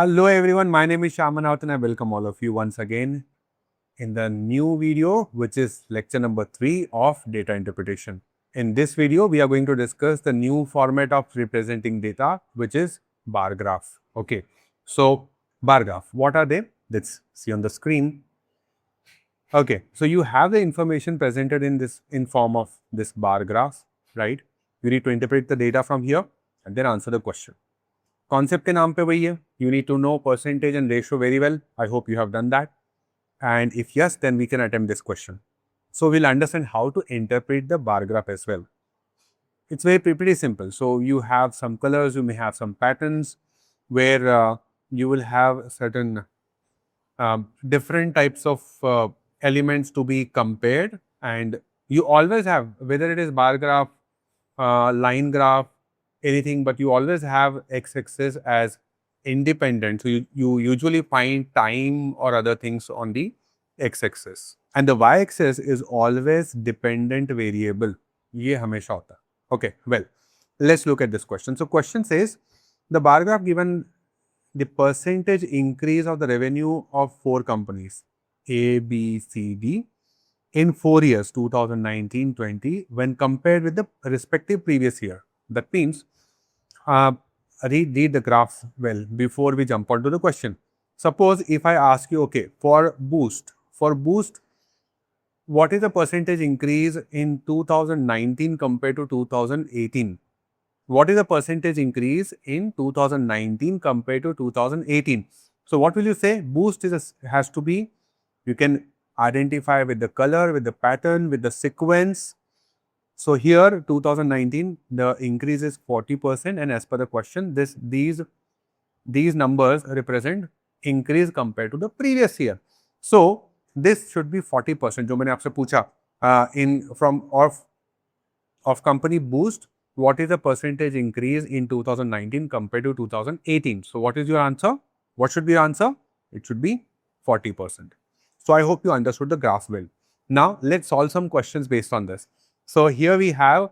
Hello everyone, my name is Shamanauth and I welcome all of you once again in the new video, which is lecture number 3 of data interpretation. In this video, we are going to discuss the new format of representing data, which is bar graph. Okay, so bar graph, what are they? Let's see on the screen. Okay, so you have the information presented in form of this bar graph, right? You need to interpret the data from here and then answer the question. Concept के नाम पे वही है. You need to know percentage and ratio very well. I hope you have done that. And if yes, then we can attempt this question. So we'll understand how to interpret the bar graph as well. It's pretty simple. So you have some colors, you may have some patterns where you will have certain different types of elements to be compared, and you always have, whether it is bar graph, line graph, anything, but you always have x-axis as independent. So you usually find time or other things on the x-axis, and the y-axis is always dependent variable. ये हमेशा होता है. Okay, well, let's look at this question. So question says the bar graph given the percentage increase of the revenue of 4 companies A, B, C, D in 4 years 2019-20 when compared with the respective previous year. That means read the graph well before we jump onto the question. Suppose if I ask you, okay, for Boost, what is the percentage increase in 2019 compared to 2018? What is the percentage increase in 2019 compared to 2018? So what will you say? Boost has to be, you can identify with the color, with the pattern, with the sequence. So here 2019, the increase is 40%, and as per the question, these numbers represent increase compared to the previous year. So this should be 40%. जो मैंने आपसे पूछा of company Boost, what is the percentage increase in 2019 compared to 2018? So what is your answer? What should be your answer? It should be 40%. So I hope you understood the graph well. Now let's solve some questions based on this. So here we have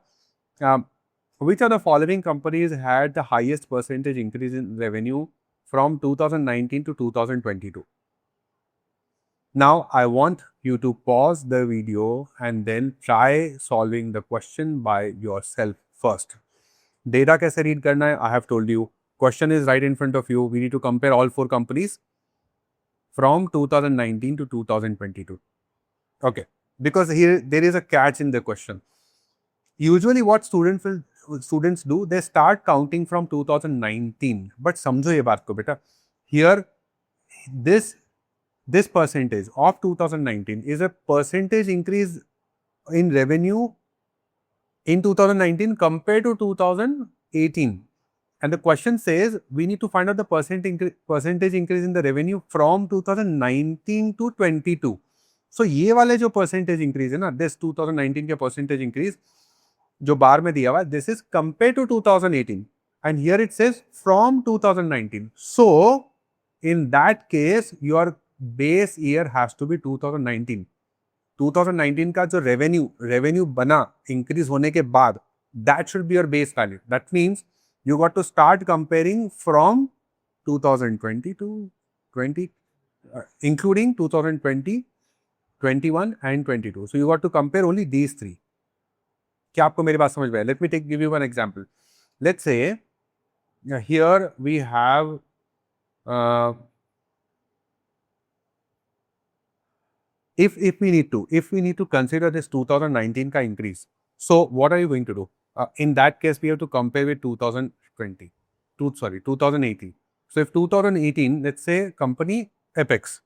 which of the following companies had the highest percentage increase in revenue from 2019 to 2022? Now I want you to pause the video and then try solving the question by yourself first. Data कैसे read करना है? I have told you. Question is right in front of you. We need to compare all 4 companies from 2019 to 2022. Okay, because here there is a catch in the question. Usually what students do, they start counting from 2019. But समझो ये बात को बेटा. Here this percentage of 2019 is a percentage increase in revenue in 2019 compared to 2018. And the question says we need to find out the percentage increase in the revenue from 2019 to 22. So ये वाले जो percentage increase है ना, this 2019 के percentage increase जो बार में दिया हुआ है, this is compared to 2018, and here it says from 2019. So in that case your base year has to be 2019. 2019 का जो revenue बना increase होने के बाद, that should be your base value. That means you got to start comparing from 2020 to 20, including 2020, 21 and 22. So you got to compare only these 3. क्या आपको मेरी बात समझ में आया? Let me give you one example. Let's say here we have if we need to consider this 2019 ka increase, so what are you going to do? In that case, we have to compare with 2018. So if 2018, let's say company Apex,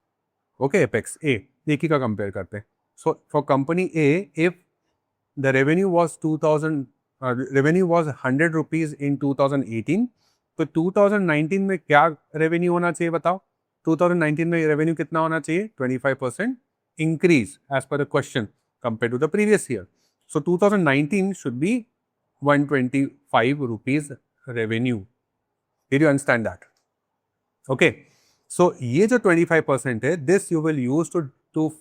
okay, Apex A, एक ही का compare करते हैं. So for company A, if the revenue was 100 rupees in 2018, तो 2019 में क्या revenue होना चाहिए बताओ? 2019 में revenue कितना होना चाहिए? 25% increase as per the question compared to the previous year. So 2019 should be 125 rupees revenue. Did you understand that? Okay. So ये जो 25% है, this you will use to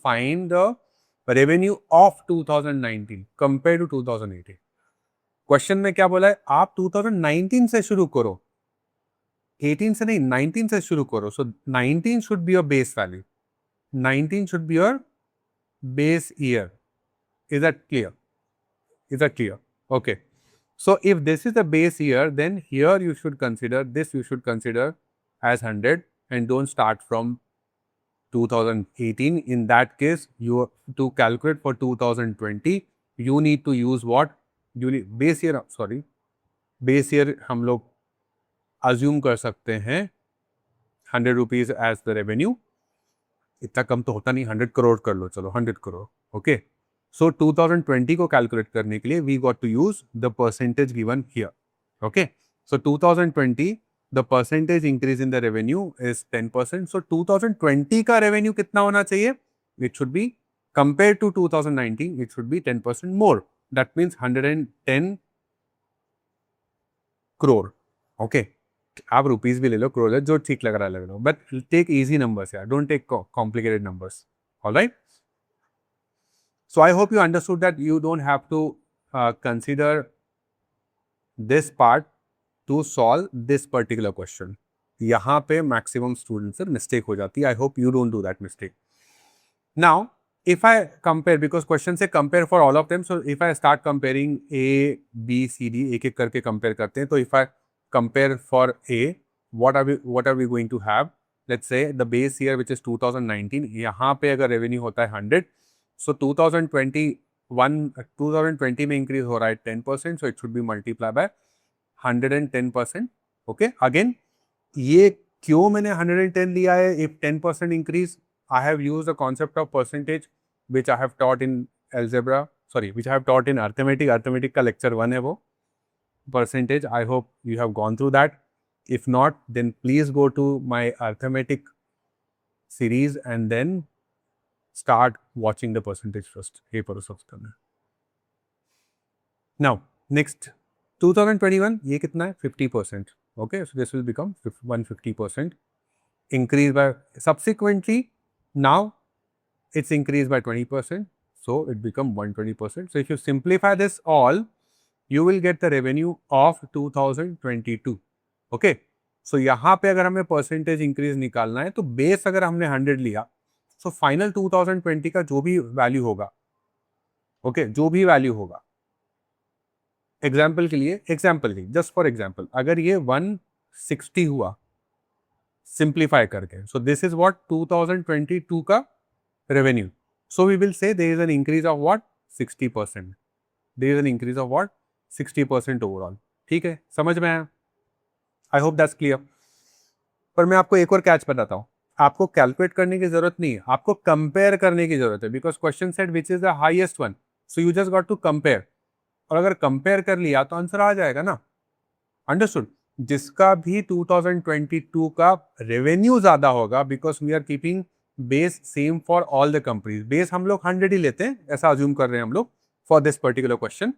find the revenue of 2019 compared to 2018. Question में क्या बोला है? आप 2019 से शुरू करो. 18 से नहीं 19 से शुरू करो. So 19 should be your base value. 19 should be your base year. Is that clear? Is that clear? Okay. So if this is the base year, then here you should consider this, you should consider as 100 and don't start from 2018. In that case, you to calculate for 2020, you need to use what? You need base year. Sorry, base year हम लोग assume कर सकते हैं 100 rupees as the revenue. इतना कम तो होता नहीं, 100 crore कर लो, चलो 100 crore. Okay. So 2020 को calculate करने के लिए we got to use the percentage given here. Okay. So 2020 the percentage increase in the revenue is 10%. So 2020 का revenue कितना होना चाहिए? It should be compared to 2019, it should be 10% more. That means 110 crore. Okay. आप rupees भी ले लो, करोड़ जो ठीक लग रहा है ले लो, बट टेक इजी नंबर्स यार, don't take complicated numbers. Alright. So I hope you understood that you don't have to consider this part to solve this particular question. यहाँ पे maximum students से mistake हो जाती है. I hope you don't do that mistake. Now, if I compare, because question से compare for all of them, so if I start comparing A, B, C, D, एक एक करके compare करते हैं, तो if I compare for A, what are we going to have? Let's say the base year which is 2019, यहाँ पे अगर revenue होता है 100, so 2020 में increase हो रहा है 10%, so it should be multiplied by 110%. Okay, again ये क्यों मैंने 110 लिया है? If 10% increase, I have used the concept of percentage which I have taught in algebra, which I have taught in arithmetic. Arithmetic का lecture 1 है वो percentage. I hope you have gone through that. If not, then please go to my arithmetic series and then start watching the percentage first. Hey, now, next 2021, ये कितना है? 50%. Okay, so this will become 150% increase by, subsequently now it's increased by 20%, so it become 120%. So if you simplify this all, you will get the revenue of 2022. Okay, so यहाँ पे अगर हमें percentage increase निकालना है, तो base अगर हमने 100 लिया, so final 2020 का जो भी value होगा, okay, जो भी value होगा, एग्जाम्पल के लिए, जस्ट फॉर एग्जाम्पल, अगर ये 160 हुआ सिंप्लीफाई करके, सो दिस इज व्हाट 2022 का revenue. So we will say there is an increase of what 60%. There is an increase of what 60% overall. ठीक है, समझ में आया? I hope that's clear. पर मैं आपको एक और कैच बताता हूँ, आपको कैलकुलेट करने की जरूरत नहीं है, आपको कंपेयर करने की जरूरत है. Because question said which is the highest one, so you just got to compare. और अगर कंपेयर कर लिया तो आंसर आ जाएगा ना. अंडरस्टूड? जिसका भी 2022 का रेवेन्यू ज्यादा होगा, because we are keeping base same for all the companies. Base हम लोग 100 ही लेते हैं, ऐसा अज्यूम कर रहे हैं हम लोग for this particular question.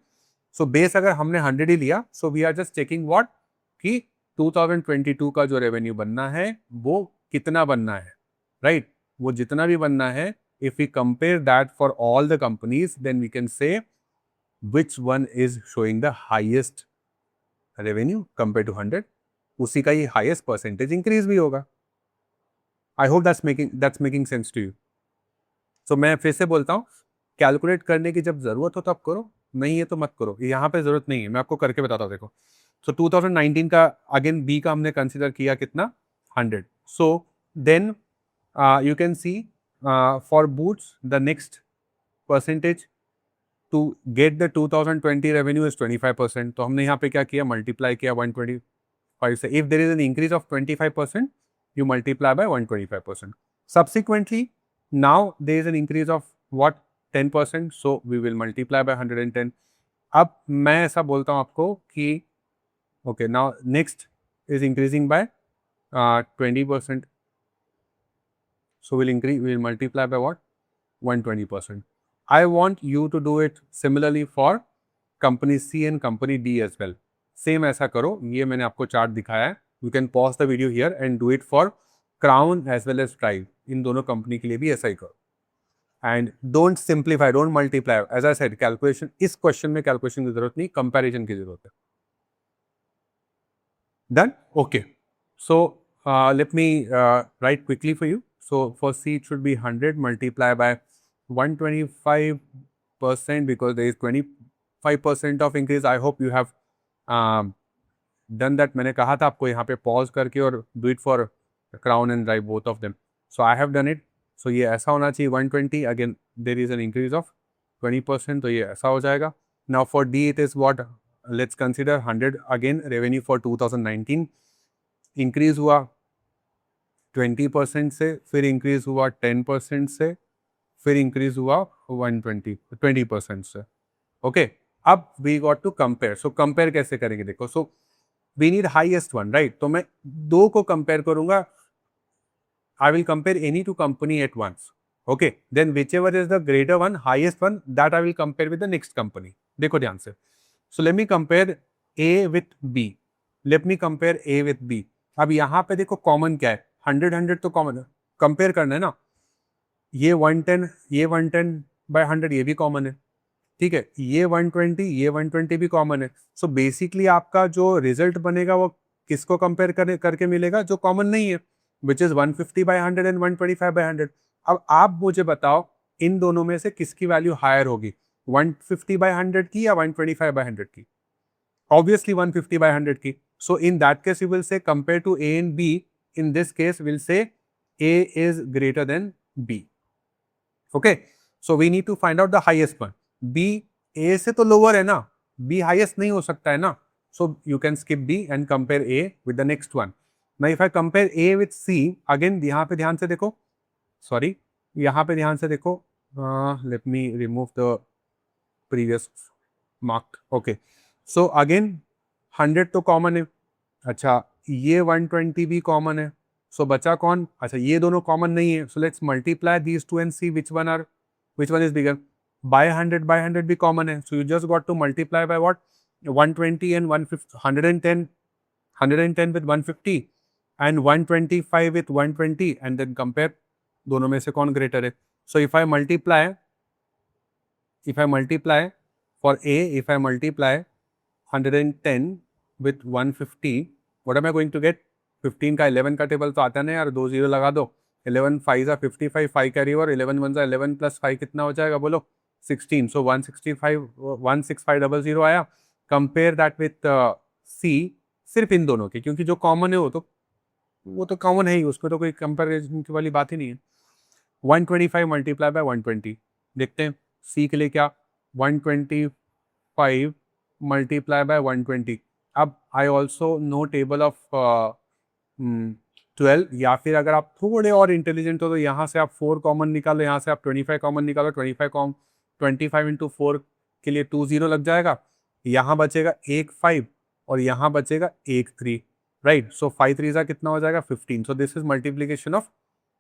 So base अगर हमने 100 ही लिया, so we are just checking what कि 2022 का जो रेवेन्यू बनना है वो कितना बनना है, राइट? वो जितना भी बनना है, if we compare that for all the companies, then we can say which one is showing the highest revenue compared to 100, उसी का ही highest percentage increase भी होगा. I hope that's making sense to you. So मैं फिर से बोलता हूँ, calculate करने की जब जरूरत हो तब करो, नहीं है तो मत करो. यहाँ पे जरूरत नहीं है, मैं आपको करके बताता हूँ. देखो, so 2019 का अगेन B का हमने कंसिडर किया कितना 100. So then you can see for boots the next percentage to get the 2020 revenue is 25%. तो हमने यहाँ पे क्या किया, मल्टीप्लाई किया 125 से. If there is an increase of 25%, you multiply by 125%. Subsequently, now there is an increase of what 10%, so we will multiply by 110. अब मैं ऐसा बोलता हूँ आपको कि okay, now next is increasing by 20%, so we'll multiply by what 120%. I want you to do it similarly for company C and company D as well. Same ऐसा करो. ये मैंने आपको चार्ट दिखाया है. You can pause the video here and do it for Crown as well as Tribe. इन दोनों company के लिए भी ऐसा ही करो. And don't simplify, don't multiply. As I said, calculation, इस क्वेश्चन में कैलकुलेशन की जरूरत नहीं, कंपैरिजन की जरूरत है. Done? Okay. So let me write quickly for you. So for C it should be 100 multiplied by 125% because there is 25% of increase. I hope you have done that. मैंने कहा था आपको यहाँ पे pause करके और do it for crown and drive both of them. So I have done it. So ये ऐसा होना चाहिए 120. Again there is an increase of 20%. तो ये ऐसा हो जाएगा. Now for D it is what? Let's consider 100 again revenue for 2019. Increase हुआ 20% से, फिर इंक्रीज हुआ 10% से, फिर इंक्रीज हुआ 20% से. ओके, अब we got to compare. So compare कैसे करेंगे देखो. So we need highest one, right. तो मैं दो को कंपेयर करूंगा. I will compare any two company at once. Okay, then whichever is the greater one, highest one, that I will compare with the next company. देखो ध्यान से. So let me compare A with B. Let me compare A with B. अब यहाँ पे देखो common क्या है. 100 तो कॉमन है, कंपेयर करना है ना. ये 110, ये 110/100 ये भी कॉमन है. ठीक है, ये 120, ये 120 भी कॉमन है. सो बेसिकली आपका जो रिजल्ट बनेगा वो किसको कंपेयर करके मिलेगा, जो कॉमन नहीं है, विच इज 150/100 एंड 125/100. अब आप मुझे बताओ इन दोनों में से किसकी वैल्यू हायर होगी, 150/100 की या 125/100 की. ऑब्वियसली 150/100 की. So in that case you will say compare to A and B. In this case, we'll say A is greater than B. Okay, so we need to find out the highest one. B A से तो lower है ना, B highest नहीं हो सकता है ना. So you can skip B and compare A with the next one. Now if I compare A with C, again यहाँ पे ध्यान से देखो. Sorry, यहाँ पे ध्यान से देखो. Let me remove the previous mark. Okay, so again 100 तो common है. अच्छा, ये 120 भी कॉमन है. सो बचा कौन. अच्छा, ये दोनों कॉमन नहीं है. So let's multiply these two and see which one is bigger. By 100/100 भी कॉमन है. So you just got to multiply by what, 120 and 110, 110 with 150 and 125 with 120 and then compare दोनों में से कौन ग्रेटर है. So if I multiply for A, if I multiply 110 with 150, what am I going to get? 15 का 11 का table तो आता है ना यार, 2 0 लगा दो. 11 5 जा 55, 5 कैरी ओवर, 11 1 जा 11 प्लस 5 कितना हो जाएगा बोलो, 16. सो 165 आया. कंपेयर दैट विथ सी, सिर्फ इन दोनों के, क्योंकि जो कॉमन है वो तो कॉमन है ही, उसमें तो कोई कंपेरिजन की वाली बात ही नहीं है. 125 मल्टीप्लाई बाय 120. देखते हैं सी के लिए क्या. 125 मल्टीप्लाई बाय 120. अब I also know table of 12, या फिर अगर आप थोड़े और इंटेलिजेंट हो तो यहाँ से आप 4 कॉमन निकालो, यहाँ से आप 25 कॉमन निकालो. 25 इंटू 4 के लिए 2 0 लग जाएगा. यहाँ बचेगा एक 5 और यहाँ बचेगा एक 3, राइट. सो 5 3 कितना हो जाएगा, 15. So this is multiplication of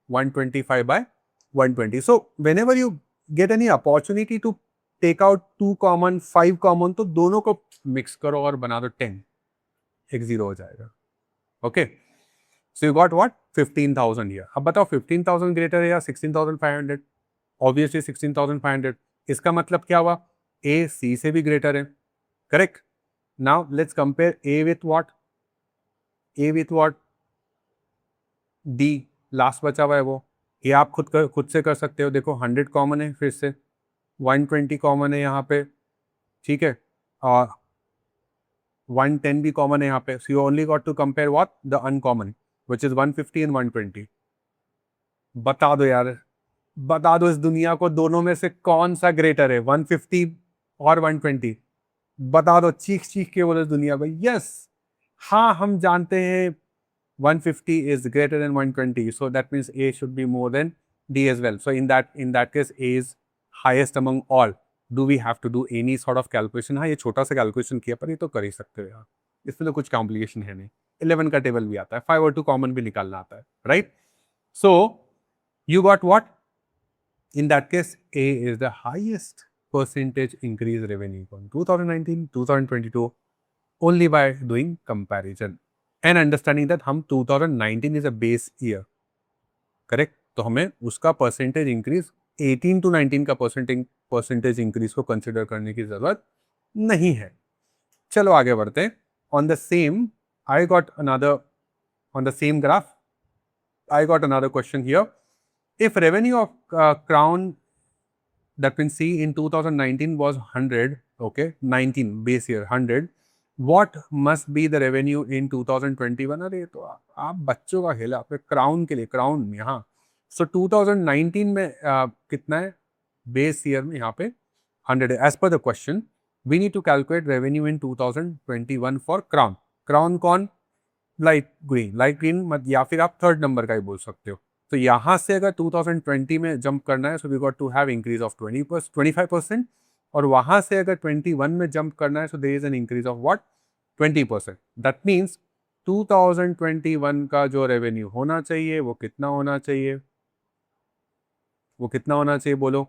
125/120. So whenever you get any opportunity to take out 2 common, 5 common, तो दोनों को मिक्स करो और बना दो 10, एक 0 हो जाएगा. Okay, so you got what, 15,000 here. अब बताओ 15,000 ग्रेटर है या 16,500. ऑब्वियसली 16,500. इसका मतलब क्या हुआ, ए सी से भी ग्रेटर है. Correct. Now let's compare A with what, D. Last बचा हुआ है वो. ये आप खुद से कर सकते हो. देखो 100 कॉमन है, फिर से 120 कॉमन है यहाँ पे, ठीक है, और 110 भी कॉमन है यहाँ पे. So you only got to compare what, the uncommon, which is 150 and 120. बता दो यार, बता दो इस दुनिया को दोनों में से कौन सा ग्रेटर है, 150 और 120. बता दो, चीख के बोलो दुनिया को. यस, हाँ हम जानते हैं 150 is greater than 120, so that means A should be more than D as well. So in that case A is highest among all. Do we have to do any sort of calculation? हाँ, ये छोटा सा calculation किया, पर ये तो कर ही सकते हो यार, इसमें तो कुछ कॉम्प्लिकेशन है नहीं. 11 का टेबल भी आता है, 5 और 2 कॉमन भी निकालना आता है, right. So you got what, in that case A is the highest percentage increase revenue from 2019 2022 only by doing comparison and understanding that हम 2019 is a base year, correct. तो हमें उसका परसेंटेज इंक्रीज 18 to 19 का percentage increase को consider करने की जरूरत नहीं है. चलो आगे बढ़ते हैं. On the same, I got another on the same graph, I got another question here. If revenue of Crown that we see in 2019 was 100, okay, 19 base year 100, what must be the revenue in 2021? अरे तो आप बच्चों का खेल है, आपके crown के लिए, क्राउन यहाँ, so 2019 में कितना है बेस ईयर में, यहाँ पे 100 है. As per the question, we need to calculate revenue in 2021 for Crown. Crown कौन? लाइट ग्रीन मत, या फिर आप थर्ड नंबर का ही बोल सकते हो. तो यहाँ से अगर 2020 में जंप करना है, so we got to have increase of 25%, और वहाँ से अगर 21 में जंप करना है, so there is an increase of what, 20%. That means 2021 का जो रेवेन्यू होना चाहिए वो कितना होना चाहिए, वो कितना होना चाहिए बोलो.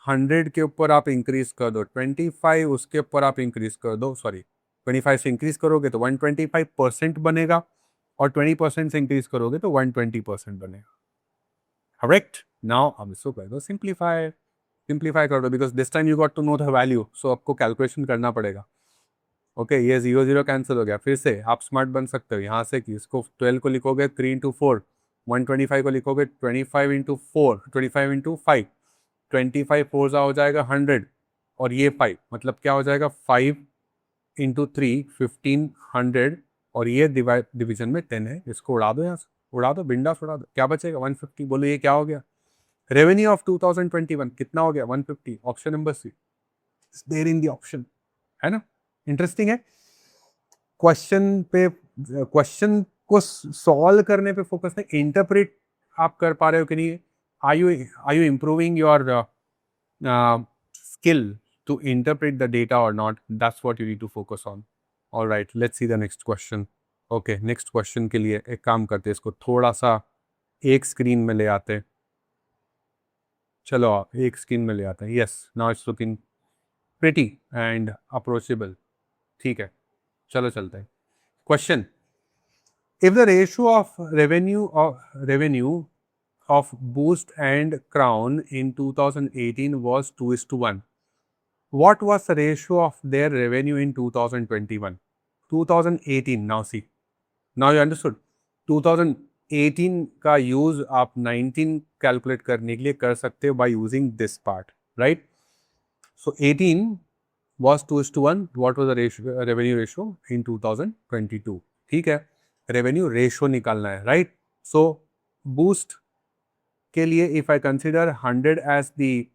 100 के ऊपर आप इंक्रीज कर दो 25, उसके ऊपर आप इंक्रीज कर दो, सॉरी 25 से इंक्रीज करोगे तो 125% बनेगा, और 20% से इंक्रीज करोगे तो 120% बनेगा. करेक्ट. नाउ हम इसको कर दो सिंप्लीफाई कर दो, because this time you got to know the value, so आपको कैलकुलेशन करना पड़ेगा. ओके, ये 0 0 कैंसिल हो गया. फिर से आप स्मार्ट बन सकते हो यहाँ से कि इसको 12 को लिखोगे 3 इंटू 4, 125 को लिखोगे 25 इंटू 4, 25 इंटू 5, 25 4 हो जाएगा 100, और ये 5 मतलब क्या हो जाएगा 5 इंटू 3 1500, और ये डिवीजन में 10 है. इसको उड़ा दो, यहाँ से उड़ा दो, बिंदास उड़ा दो. क्या बचेगा 150. बोलो ये क्या हो गया, रेवेन्यू ऑफ 2021 कितना हो गया 150. Option number C there in the option, है ना. इंटरेस्टिंग है. क्वेश्चन को सॉल्व करने पे फोकस नहीं, इंटरप्रेट आप कर पा रहे हो कि नहीं. Are you improving your skill to interpret the data or not? That's what you need to focus on. All right, let's see the next question. Okay, next question के लिए एक काम करते हैं, इसको थोड़ा सा एक स्क्रीन में ले आते हैं. चलो एक स्क्रीन में ले आते हैं. Yes, now it's looking pretty and approachable. ठीक है, चलो चलते हैं. Question: if the ratio of revenue of Boost and Crown in 2018 was 2:1. What was the ratio of their revenue in 2021? 2018. Now see. Now you understood. 2018 का use आप 19 calculate करने के लिए कर सकते हो by using this part, right? So 18 was 2:1. What was the ratio, revenue ratio in 2022? ठीक है, revenue ratio निकालना है, right? So Boost के लिए if I consider 100 as the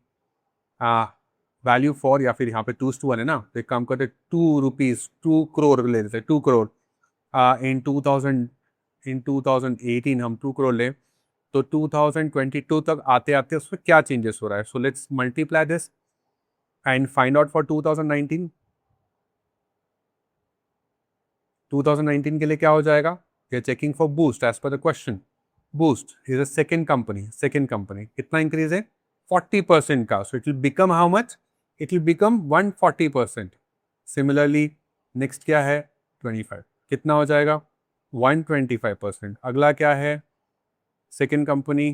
value for, या फिर यहाँ पे 2:1 है ना, तो एक काम करते 2 रुपीज़ 2 करोड़ ले लेते, 2 करोड़ इन 2018 हम 2 करोड़ लें, तो 2022 तक आते आते उसमें क्या चेंजेस हो रहा है. So let's multiply this and find out for 2019. 2019 के लिए क्या हो जाएगा, we are checking for Boost as per the question. Boost is a second company. कितना इंक्रीज है 40% का. So it will become how much? It will become 140%. Similarly, next क्या है 25. कितना हो जाएगा 125%. अगला क्या है second company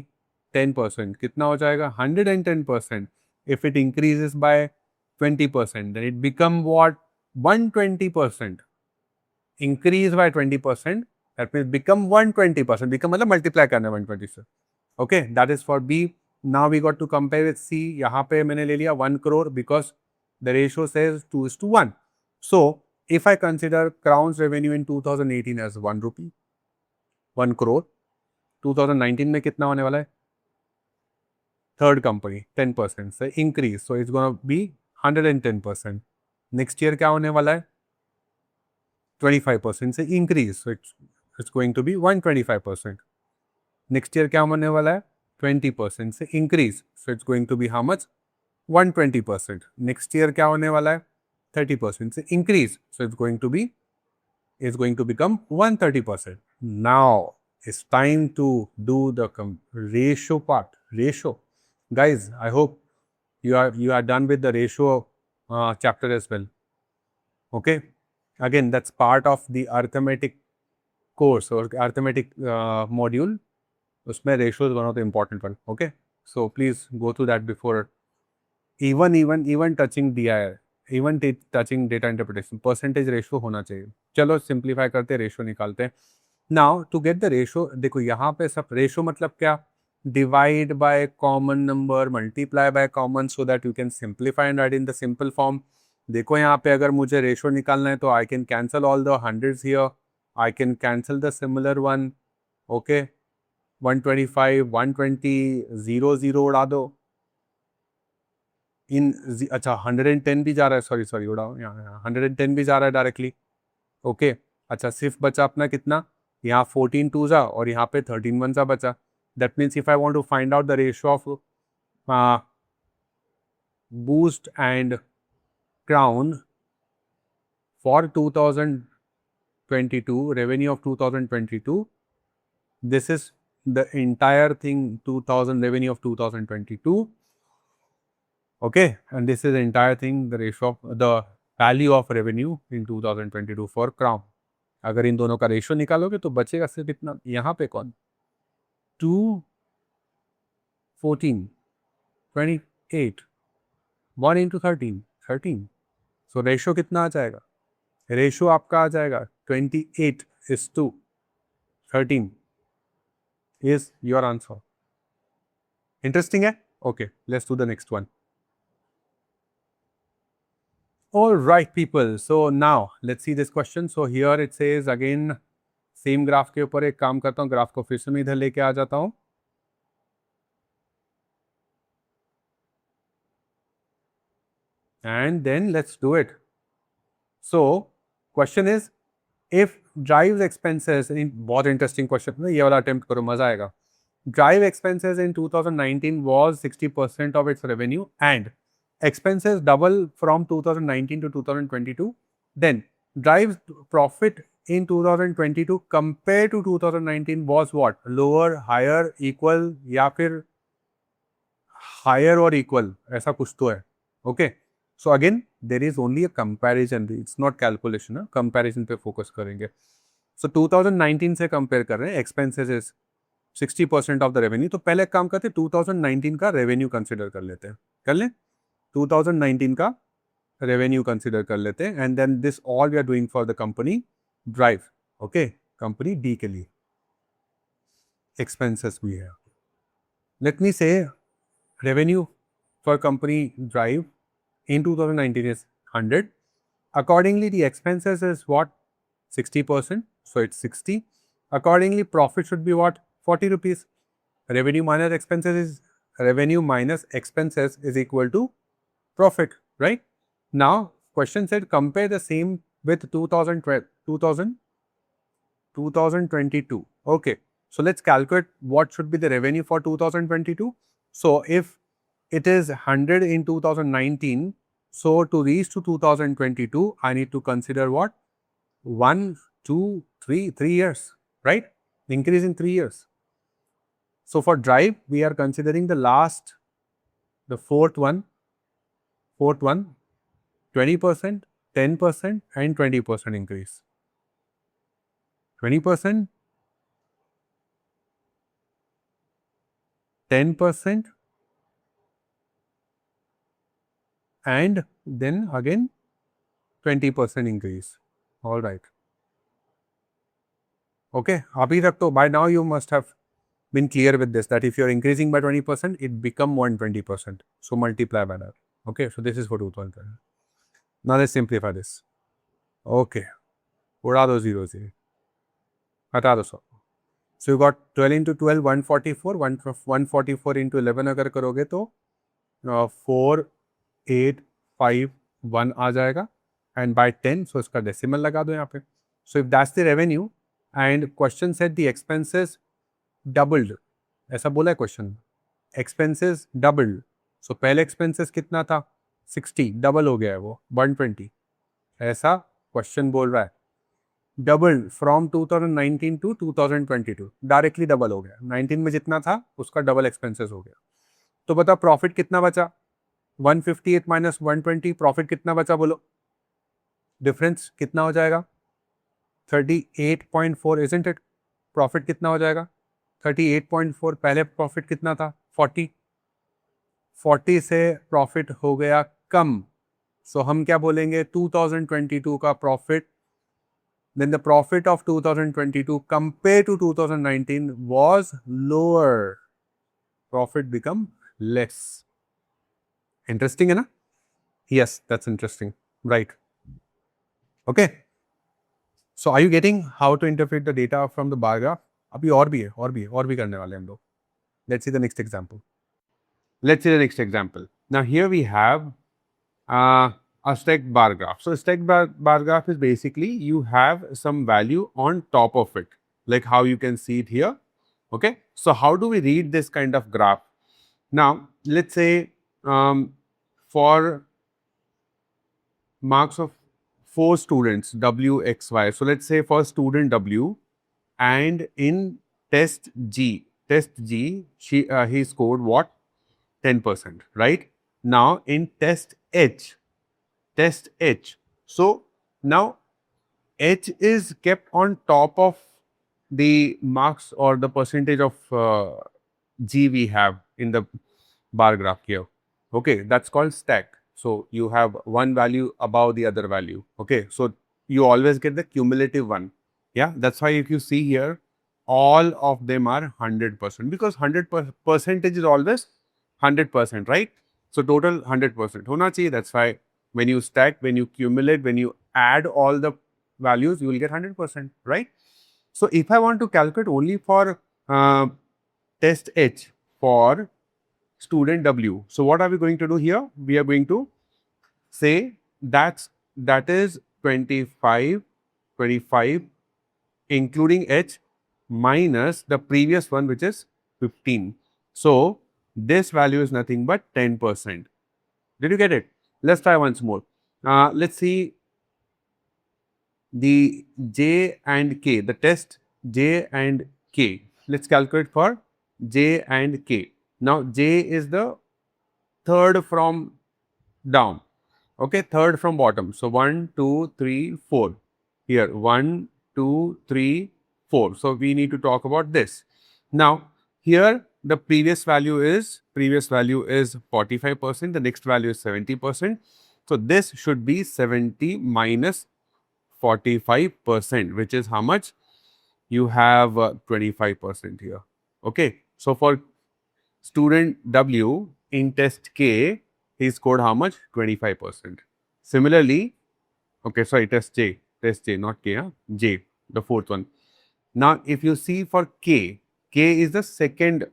10%. कितना हो जाएगा 110%. If it increases by 20%, then it become what 120%. Increase by 20%. That means become 120%. Become मतलब multiply करना 120 से. Okay, that is for B. Now we got to compare with C. यहाँ पे मैंने ले लिया 1 crore because the ratio says 2:1. So if I consider Crown's revenue in 2018 as 1 rupee, 1 crore, 2019 में कितना होने वाला है, third company 10% से increase, so it's gonna be 110%. Next year क्या होने वाला है 25% से increase, so it's going to be 125%. Next year क्या होने वाला है 20% से increase, so it's going to be how much 120%. Next year क्या होने वाला है 30% से increase, so it's going to become 130%. Now it's time to do the ratio part. Ratio, guys, I hope you are done with the ratio chapter as well. Okay, again that's part of the arithmetic course or arithmetic module. उसमें ratios one of the important one. Okay, so please go through that before. Even touching DIR, touching data interpretation, percentage ratio होना चाहिए. चलो simplify करते हैं, ratio निकालते हैं. Now to get the ratio, देखो यहाँ पे सब रेशो मतलब क्या, divide by common number multiply by common, so that you can simplify and write in the simple form. देखो यहाँ पे अगर मुझे रेशो निकालना है तो I can cancel all the hundreds here, I can cancel the similar one. Okay, 125 120 0 0 उड़ा दो. अच्छा 110 भी जा रहा है, सॉरी सॉरी उड़ाओ, यहाँ 110 भी जा रहा है डायरेक्टली. ओके, अच्छा सिर्फ बचा अपना कितना, यहाँ 14 टू जा और यहाँ पे 13 वन सा बचा. That means if I want to find out the ratio of Boost and Crown for 2022, revenue of 2022, this is the entire thing, 2000 revenue of 2022. Okay, and this is the entire thing, the ratio of the value of revenue in 2022 for Crown. अगर इन दोनों का ratio निकालोगे तो बचेगा सिर्फ इतना, यहाँ पे कौन 2 14 28 1 into 13 13. सो रेशियो कितना आ जाएगा, रेशियो आपका आ जाएगा 28:13 is your answer. Interesting है. Okay, let's do the next one. All right people, so now let's see this question. So here it says again, same graph के ऊपर एक काम करता हूँ, ग्राफ को फिर से मैं इधर लेके आ जाता हूँ. And then let's do it. So question is, if drives expenses in, बहुत interesting question है ये वाला, attempt करो मजा आएगा. Drive expenses in 2019 was 60% of its revenue and expenses double from 2019 to 2022. Then Drive's profit in 2022 compared to 2019 was what? Lower, higher, equal या फिर higher or equal, ऐसा कुछ तो है. Okay. So again there is only a comparison. It's not calculation. Comparison पे focus करेंगे. So 2019 से compare कर रहे हैं. Expenses is 60% of the revenue. तो पहले काम करते 2019 का रेवेन्यू कंसिडर कर लेते हैं, कर लें 2019 का रेवेन्यू कंसिडर कर लेते हैं. And then this all we are doing for the company drive. Okay, company D के लिए एक्सपेंसेस भी है. Let me say revenue for company drive in 2019 is 100. Accordingly, the expenses is what? 60%. So it's 60. Accordingly, profit should be what? 40 rupees. Revenue minus expenses is equal to profit, right? Now, question said compare the same with 2022. Okay, so let's calculate what should be the revenue for 2022. So if it is 100 in 2019, so to reach to 2022, I need to consider what? 1, 2, 3 years, right? Increase in 3 years. So for drive, we are considering the fourth one, 20%, 10% and 20% increase. 20%, 10% and then again 20% increase. All right. Okay, abhi tak to by now you must have been clear with this, that if you're increasing by 20%, it become 120%. So multiply by that. Okay, so this is for 2000. Now let's simplify this. Okay, उड़ा दो zero से, हटा दो 100. So you got 12 into 12, 144. 144 into 11 अगर करोगे तो 4851 आ जाएगा. And by 10, so इसका decimal लगा दो यहाँ पे. So if that's the revenue and question said the expenses doubled, ऐसा बोला है क्वेश्चन, expenses doubled. So पहले expenses कितना था 60, डबल हो गया है वो 120, ऐसा क्वेश्चन बोल रहा है. Double from 2019 to 2022, directly double हो गया. 19 में जितना था उसका डबल एक्सपेंसेस हो गया. तो बता प्रॉफिट कितना बचा? 158 माइनस 120, प्रॉफिट कितना बचा बोलो? डिफरेंस कितना हो जाएगा? 38.4, इजंट इट? प्रॉफिट कितना हो जाएगा? 38.4. पहले प्रॉफिट कितना था? 40 से प्रॉफिट हो गया कम. सो हम क्या बोलेंगे? 2022 का profit then the profit of 2022 compared to 2019 was lower. Profit become less. Interesting, है ना? Yes, that's interesting. Right. Okay. So are you getting how to interpret the data from the bar graph? अभी और भी है, और भी करने वाले हैं हम लोग. Let's see the next example. Let's see the next example. Now here we have a stacked bar graph. So stacked bar graph is basically you have some value on top of it, like how you can see it here. Okay. So how do we read this kind of graph? Now let's say for marks of 4 students W, X, Y. So let's say for student W, and in test G, he scored what? 10%, right? Now in test H. So now H is kept on top of the marks or the percentage of G we have in the bar graph here. Okay, that's called stack. So you have one value above the other value. Okay, so you always get the cumulative one. Yeah, that's why if you see here, all of them are 100% because 100% is always 100%, right? So total 100% hona chahiye. That's why when you stack, when you cumulate, when you add all the values, you will get 100%, right? So if I want to calculate only for test H for student W, so what are we going to do here? We are going to say that is 25 including H minus the previous one, which is 15. So this value is nothing but 10%. Did you get it? Let's try once more. Let's see the J and K, the test J and K. Let's calculate for J and K. Now J is the third from down. Okay, third from bottom. So 1, 2, 3, 4. Here 1, 2, 3, 4. So we need to talk about this. Now here the previous value is 45%. The next value is 70%. So this should be 70 minus 45%, which is how much? You have 25% here. Okay. So for student W in test K, he scored how much? 25%. Similarly, okay, sorry, test J, not K, J, the fourth one. Now, if you see for K, K is the second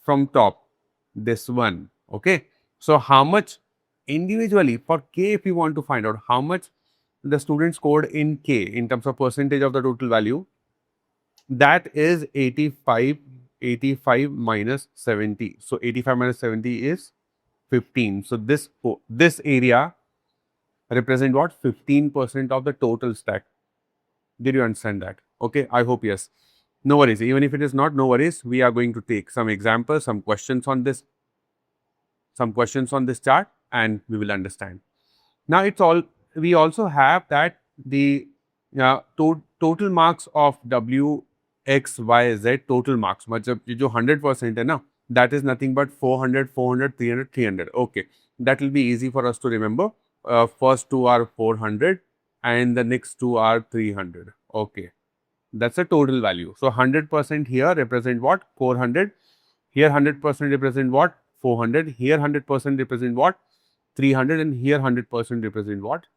from top, this one. Okay. So how much individually for K, if you want to find out how much the student scored in K in terms of percentage of the total value, that is 85 minus 70. So 85 minus 70 is 15. So this area represent what? 15% of the total stack. Did you understand that? Okay, I hope yes. No worries. Even if it is not, no worries. We are going to take some examples, some questions on this chart, and we will understand. Now we also have that the total marks of W, X, Y, Z, total marks, मतलब ये जो 100% है ना, that is nothing but 400, 400, 300, 300. Okay, that will be easy for us to remember. First two are 400 and the next two are 300. Okay, that's a total value. So 100% here represent what? 400. Here 100% represent what? 400. Here 100% represent what? 300, and here 100% represent what?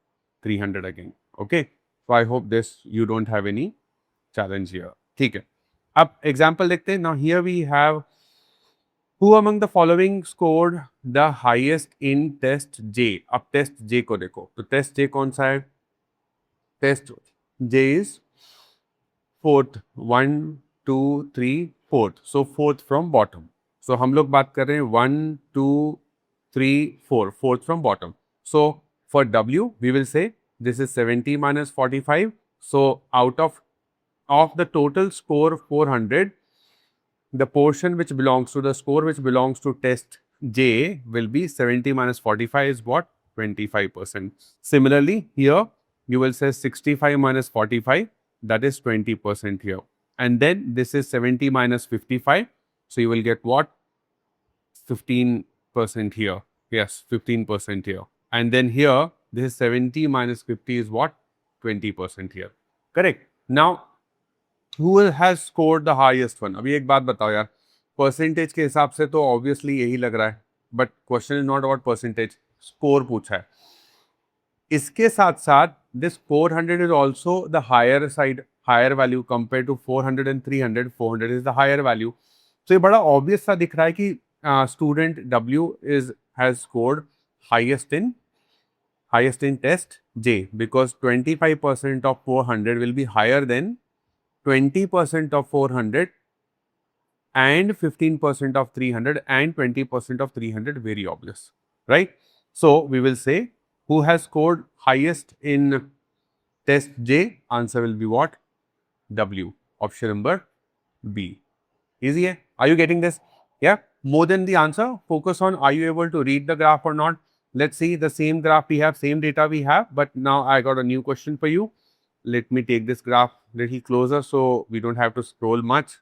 300 again. Okay. So I hope this you don't have any challenge here. ठीक है. अब example देखते हैं. Now here we have who among the following scored the highest in test J. अब test J को देखो. तो test J कौन सा है? Test J is fourth. 1, 2, 3, fourth. So fourth from bottom. So हम लोग बात कर रहे हैं 1, 2, 3, 4. Fourth from bottom. So for W, we will say this is 70 minus 45. So out of the total score 400, the portion which belongs to the score which belongs to test J will be 70 minus 45 is what? 25%. Similarly, here you will say 65 minus 45, that is 20% here. And then this is 70 minus 55. So you will get what? 15% here. Yes, 15% here. And then here, this is 70 minus 50 is what? 20% here. Correct. Now who has scored the highest one? अभी एक बात बताओ यार, percentage के हिसाब से तो obviously यही लग रहा है, but question is not about percentage, score पूछा है. इसके साथ साथ this 400 is also the higher side, higher value compare to 400 and 300. 400 is the higher value. तो ये बड़ा ऑब्वियस सा दिख रहा है कि student W is has scored highest in test J, because 25% of 400 will be higher than 20% of 400 and 15% of 300 and 20% of 300. Very obvious, right? So we will say who has scored highest in test J. Answer will be what? W. Option number B. Easy hai? Are you getting this? Yeah. More than the answer, focus on are you able to read the graph or not. Let's see, the same graph we have, same data we have, but now I got a new question for you. Let me take this graph little closer so we don't have to scroll much.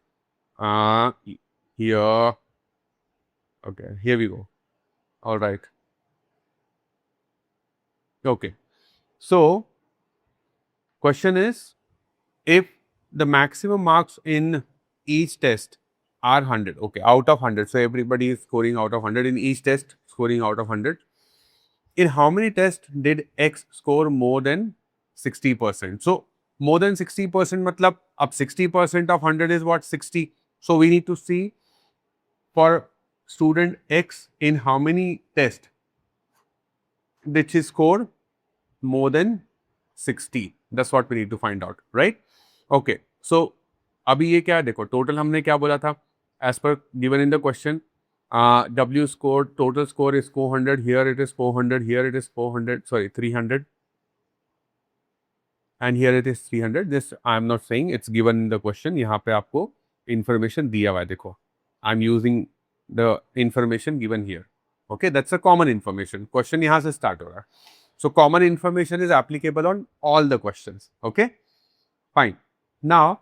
Here. Okay, here we go. All right. Okay. So, question is, if the maximum marks in each test are 100, okay, out of 100. So, everybody is scoring out of 100 in each test, scoring out of 100. In how many tests did X score more than 60%? So, more than 60% matlab, up 60% of 100 is what? 60. So, we need to see for student X in how many tests did she score more than 60. That's what we need to find out, right? Okay. So, अभी ये क्या है देखो, total हमने क्या बोला था, as per given in the question, W score, total score is 400, here it is 400, here it is 400, sorry 300, and here it is 300. This I am not saying, it's given in the question. यहाँ पे आपको information दिया हुआ है देखो. I am using the information given here. Okay, that's a common information. Question यहाँ से start हो रहा है. So common information is applicable on all the questions. Okay, fine. Now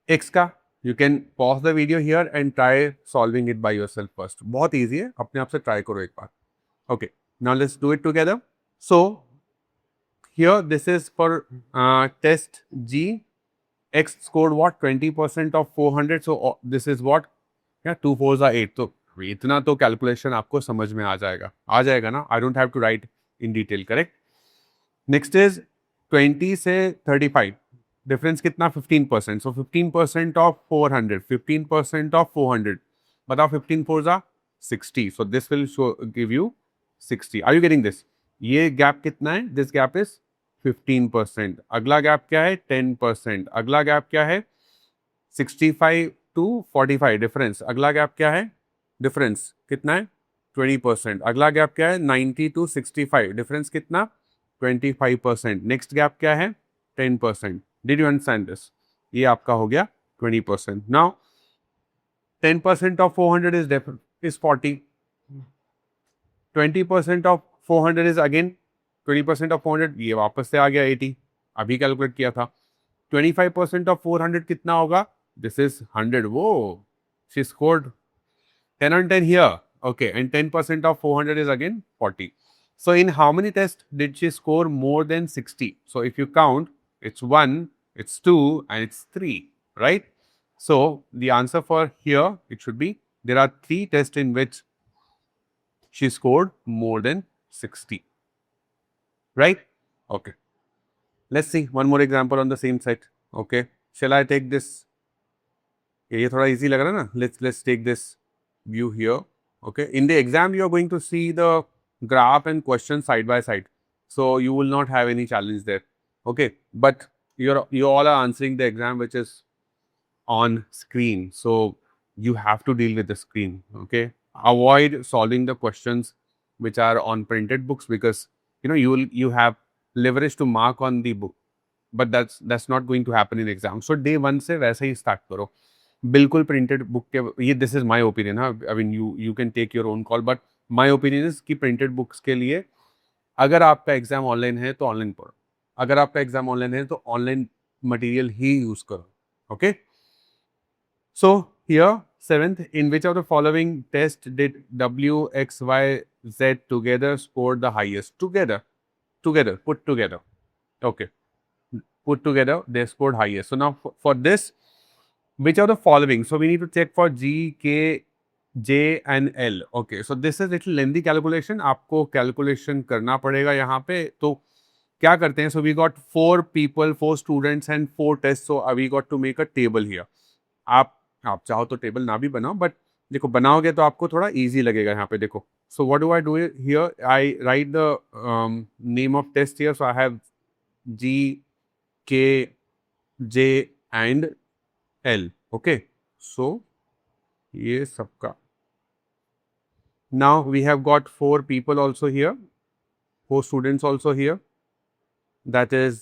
X का you can pause the video here and try solving it by yourself first. बहुत easy है, अपने आप से try करो एक बार. Okay, now let's do it together. So here this is for test G. X scored what? 20% of 400. So this is what? Yeah, 2 4s are 8. तो इतना तो कैलकुलेशन आपको समझ में आ जाएगा ना. I don't have to write in detail, correct? Next is 20 से 35. Difference कितना? 15%. So 15% of 400, 15% of 400. बताओ 15 4s are 60. So this will give you 60. Are you getting this? ये गैप कितना है? This gap is 15%. अगला गैप क्या है? 10%. अगला गैप क्या है? 65 to 45 डिफरेंस. अगला गैप क्या है? डिफरेंस कितना है? 20%. अगला गैप क्या है? 90 to 65 डिफरेंस कितना? 25%. नेक्स्ट गैप क्या है? 10%. Did you understand this? ये आपका हो गया 20%. Now 10% of 400 is 40. 20% of 400 is again 20% of 400. ये वापस से आ गया 80. अभी कैलकुलेट किया था. 25% of 400 कितना होगा? This is 100. Whoa, she scored 10 on 10 here. Okay, and 10% of 400 is again 40. So in how many tests did she score more than 60? So if you count, it's 1, it's 2, and it's 3, right? So the answer for here, it should be, there are 3 tests in which she scored more than 60, right? Okay. Let's see one more example on the same site. Okay. Shall I take this? ये थोड़ा easy लग रहा है ना? Let's take this view here. Okay. In the exam, you are going to see the graph and question side by side. So you will not have any challenge there. Okay. But you all are answering the exam which is on screen. So you have to deal with the screen. Okay. Avoid solving the questions which are on printed books, because you have leverage to mark on the book. But that's not going to happen in exam. So day 1 से वैसे ही start करो. बिल्कुल printed book के ये, this is my opinion. हाँ, I mean you can take your own call, but my opinion is कि printed books के लिए अगर आपका एग्जाम ऑनलाइन है तो ऑनलाइन पढ़ो, अगर आपका एग्जाम ऑनलाइन है तो ऑनलाइन मटेरियल ही यूज करो. Okay. So here 7th, in which of the following test did W X Y Z together score the highest? Together, put together. Okay, put together, they scored highest. So now for this, which are the following? So we need to check for G, K, J and L. Okay, so this is little lengthy calculation. आपको calculation करना पड़ेगा यहाँ पे. तो क्या करते हैं? So we got 4 people, 4 students and 4 tests. So we got to make a table here. आप चाहो तो टेबल ना भी बनाओ, बट देखो बनाओगे तो आपको थोड़ा इजी लगेगा यहाँ पे. देखो, so what do I do here? I write the name of test here. So I have G, K, J and L. Okay, so ये सबका. Now we have got 4 people also here, 4 students also here. That is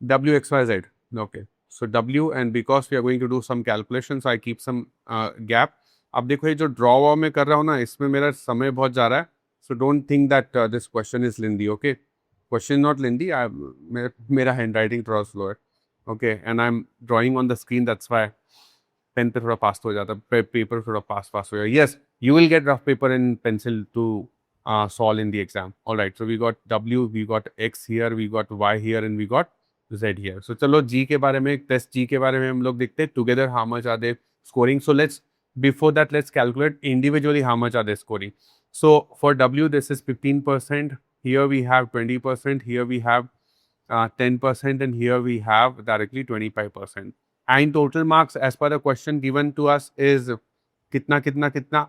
W, X, Y, Z. Okay. So W, and because we are going to do some calculations, I keep some gap. अब देखो ये जो draw वाव में कर रहा हूँ ना, इसमें मेरा समय बहुत जा रहा है. So don't think that this question is lengthy. Okay, question not lengthy. मेरा handwriting थोड़ा slow है. Okay, and I'm drawing on the screen. That's why pen पे थोड़ा fast हो जाता है, paper थोड़ा fast हो जाता है. Yes, you will get rough paper and pencil to solve in the exam. All right. So we got W, we got X here, we got Y here, and we got Z here. So चलो G के बारे में, test G के बारे में हम लोग देखते हैं. Together how much are they scoring? So before that let's calculate individually how much are they scoring. So for W this is 15%. Here we have 20%. Here we have 10%, and here we have directly 25%. And total marks as per the question given to us is कितना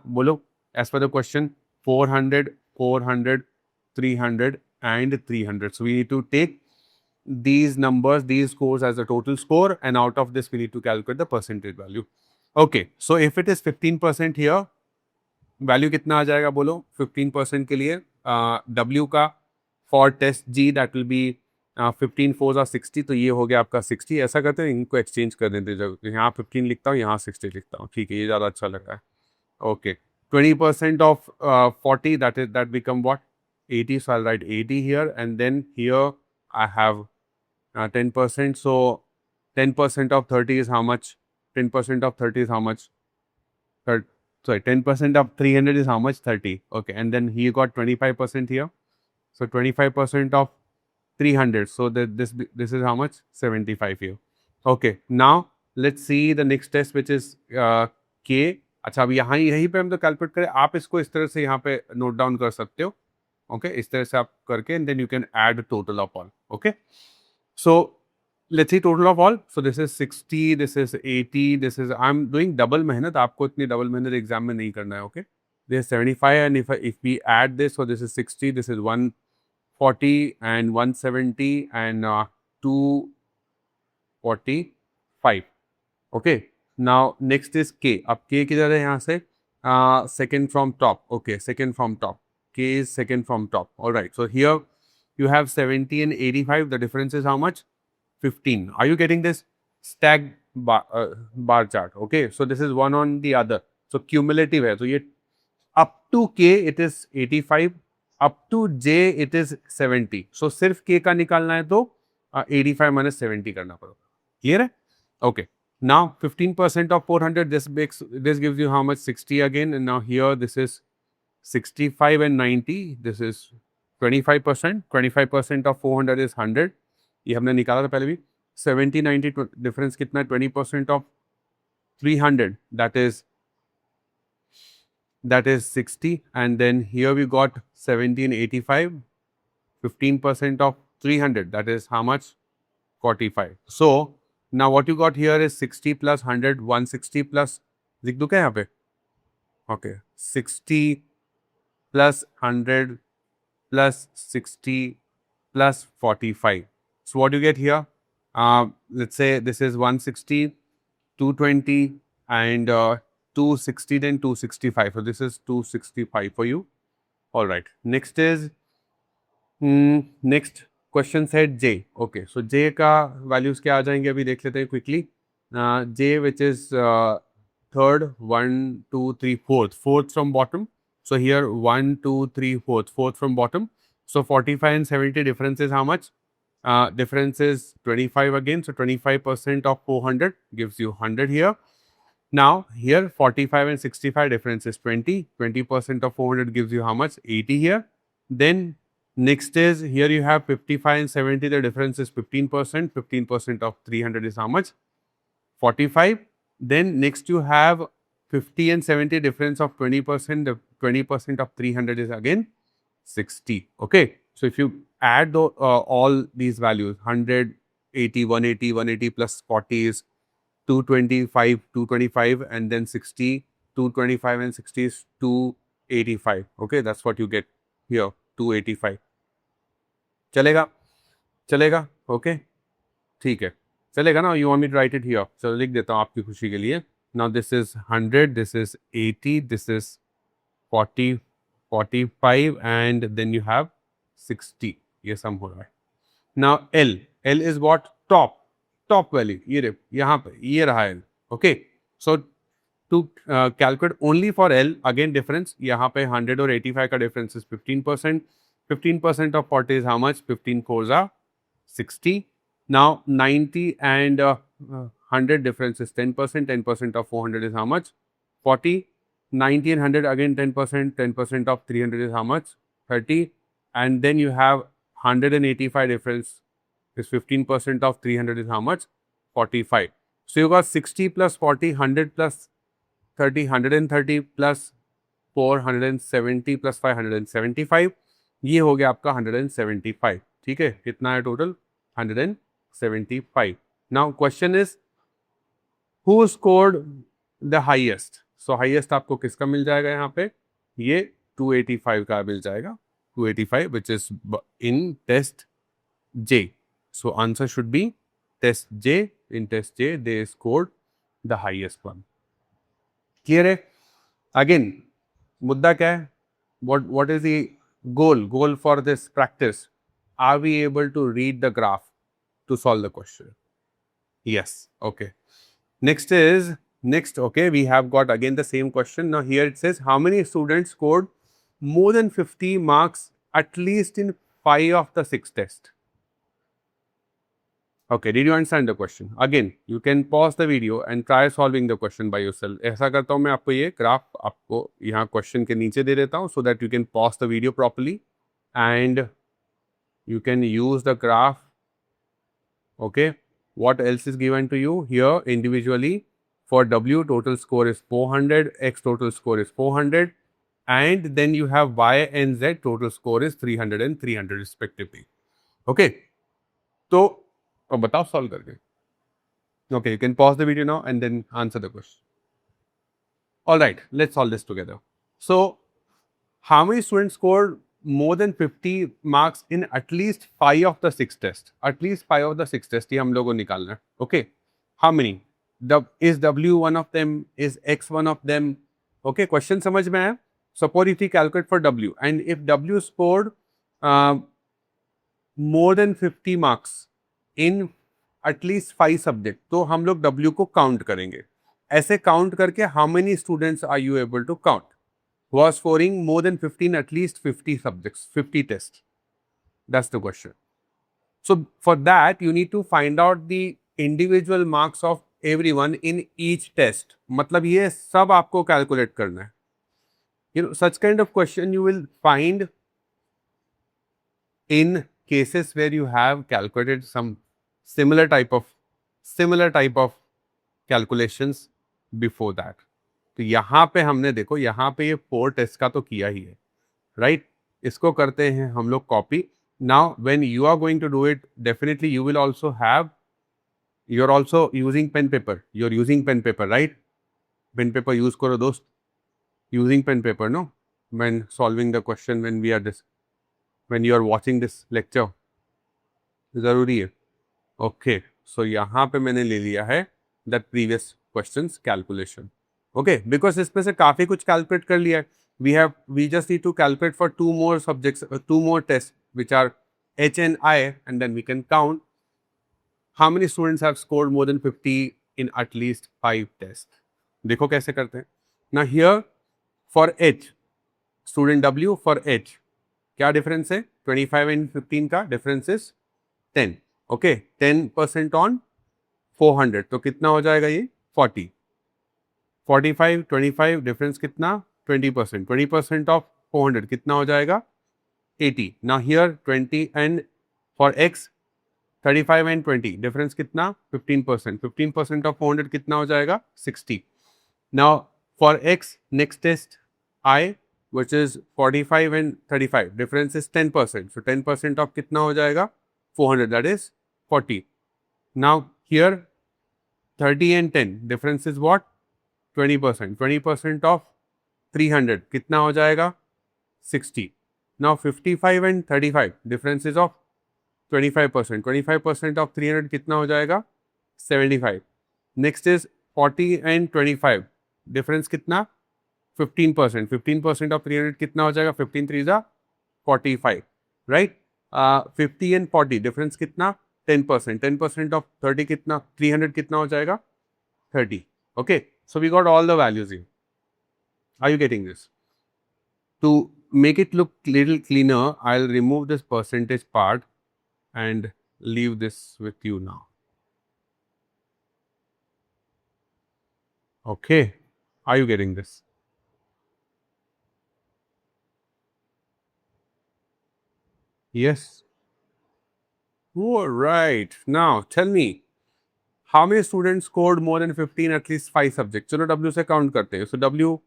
बोलो? As per the question, 400, 400, 300 and 300. So we need to take these numbers, these scores as a total score, and out of this we need to calculate the percentage value. Okay, so if it is 15% here, value कितना आ जाएगा बोलो? 15% के लिए W का for test G that will be 15 4s are 60. तो ये हो गया आपका 60. ऐसा करते हैं, इनको एक्सचेंज कर देते हैं. यहाँ 15 लिखता हूँ, यहाँ 60 लिखता हूँ. ठीक है, ये ज़्यादा अच्छा लग रहा है. Okay, 20% of 40, that become what? 80. So I'll write 80 here, and then here I have 10%. So 10% of 30 is how much? 10% of 30 is how much? 10% of 300 is how much? 30. Okay, and then he got 25% here. So 25% of 300. So this is how much? 75 here. Okay, now let's see the next test, which is K. अच्छा, अब यहाँ यहीं पे हम तो calculate करें. आप इसको इस तरह से यहाँ पे नोट डाउन कर सकते हो. ओके, इस तरह से आप करके, and then you can add total of all. Okay, so let's see total of all. So this is 60, this is 80, this is, I am doing double मेहनत. आपको इतनी डबल मेहनत एग्जाम में नहीं करना है. Okay, this is 75, and if we add this, so this is 60, this is 140 and 170 and 245. Okay, now next is K. अब K किधर है यहाँ से? Second from top. Okay, second from top. K is second from top. All right. So here you have 70 and 85. The difference is how much? 15. Are you getting this? Stacked bar chart. Okay. So this is one on the other. So cumulative है. So ये up to K it is 85. Up to J it is 70. So सिर्फ K का निकालना है तो 85 minus 70 करना पड़ेगा. Clear है? Okay. Now 15% of 400, this gives you how much? 60 again. And now here this is 65 and 90. This is 25%. 25% of 400 is 100. ये हमने निकाला था पहले भी. 70 90 difference कितना है? 20% of 300. That is 60. And then here we got 70 and 85. 15% of 300. That is how much? 45. So now what you got here is 60 plus 100, 160 plus, लिख दूँ क्या यहाँ पे? Okay, 60 plus 100 plus 60 plus 45. So what do you get here? Let's say this is 160, 220 and 260, then 265. So this is 265 for you. All right. Next is next question set J. Okay, so J का values क्या आ जाएंगे अभी देख लेते हैं quickly. J which is third, 1 2 3 4th from bottom. So here 1 2 3 4th from bottom. So 45 and 70 difference is how much? Difference is 25 again. So 25% of 400 gives you 100 here. Now here 45 and 65 difference is 20. 20% of 400 gives you how much? 80 here. Then Next is here you have 55 and 70, the difference is 15%. 15% of 300 is how much? 45. Then next you have 50 and 70, difference of 20%. The 20% of 300 is again 60. Okay. So if you add all these values, 100, 80, 180, 180 plus 40 is 225, 225, and then 60, 225 and 60 is 285. Okay, that's what you get here, 285. चलेगा चलेगा okay ठीक है चलेगा ना you want me to write it here चलो लिख देता हूँ आपकी खुशी के लिए now this is 100 this is 80 this is 40 45 and then you have 60 ये सम हो रहा है now L L is what top value ये यहाँ पे ये रहा L okay so to calculate only for L again difference यहाँ पे 100 और 85 का difference is 15%. 15% of 40 is how much? 15 fours are 60. Now 90 and 100 difference is 10%. 10% of 400 is how much? 40. 90 and 100 again 10%. 10% of 300 is how much? 30. And then you have 185 difference is 15% of 300 is how much? 45. So you got 60 plus 40, 100 plus 30, 130 plus 470 plus 575. ये हो गया आपका 175. ठीक है कितना है total 175. Now question is who scored the highest. So highest आपको किसका मिल जाएगा यहाँ पे ये 285 का मिल जाएगा 285 which is in test J. So answer should be test J. In test J they scored the highest one. Clear है. अगेन मुद्दा क्या है what is the goal for this practice? Are we able to read the graph to solve the question? Yes. Okay. Next okay, we have got again the same question. Now here it says how many students scored more than 50 marks at least in 5 of the 6 tests? Okay, did you understand the question? Again, you can pause the video and try solving the question by yourself. ऐसा करता हूँ मैं आपको ये graph आपको यहाँ question के नीचे दे देता हूँ so that you can pause the video properly and you can use the graph. Okay, what else is given to you here individually? For W, total score is 400, X total score is 400, and then you have Y and Z total score is 300 and 300 respectively. Okay, so अब बताओ solve करके. Okay, you can pause the video now and then answer the question. All right, let's solve this together. So, how many students scored more than 50 marks in at least 5 of the 6 tests? At least 5 of the 6 tests ये हम लोगों को निकालना है. Okay, how many? Is W one of them? Is X one of them? Okay, question समझ में आया? Suppose if we calculate for W and if W scored more than 50 marks in at least 5 subject तो हम लोग W को count करेंगे. ऐसे count करके how many students are you able to count was scoring more than 15 at least 50 subjects 50 tests. That's the question. So for that you need to find out the individual marks of everyone in each test. मतलब ये सब आपको calculate करना है. You know such kind of question you will find in cases where you have calculated some similar type of calculations before that. तो यहाँ पे हमने देखो यहाँ पे ये 4 टेस्ट का तो किया ही है राइट. इसको करते हैं हम लोग copy. Now when you are going to do it definitely you will also have you are also using pen paper. You are using pen paper right. Pen paper use करो दोस्त. Using pen paper no when solving the question when we are this when you are watching this lecture जरूरी है. Okay so यहाँ पे मैंने ले लिया है that previous questions calculation. Okay because इसमें से काफ़ी कुछ कैलकुलेट कर लिया है. We just need to calculate for 2 more subjects 2 more tests which are H and I and then we can count how many students have scored more than 50 in at least 5 tests. देखो कैसे करते हैं. Now here for H student W for H क्या difference है 25 and 15 का difference is 10. Okay 10% on 400 तो कितना हो जाएगा ये 40. 45 25 डिफरेंस कितना 20%. 20% ऑफ 400 कितना हो जाएगा 80. Now here 20 and for x 35 and 20 difference कितना 15%. 15% of 400 कितना हो जाएगा 60. Now for x next test I which is 45 and 35 difference is 10%. So 10% of कितना हो जाएगा 400 that is 40. Now here 30 and 10 difference is what 20%. 20% of 300 कितना हो जाएगा 60. Now 55 and 35 difference is of 25%. 25% of 300 कितना हो जाएगा 75. Next is 40 and 25 difference कितना 15%. 15% of 300 कितना हो जाएगा 15 3 जा 45 right. 50 and 40 difference कितना 10%. 10% of 30 कितना 300 कितना हो जाएगा 30. Okay, so we got all the values here. Are you getting this? To make it look little cleaner, I'll remove this percentage part and leave this with you now. Okay, are you getting this? Yes. All right. Now tell me, how many students scored more than 15 at least 5 subjects? चलो W से count करते हैं. So W,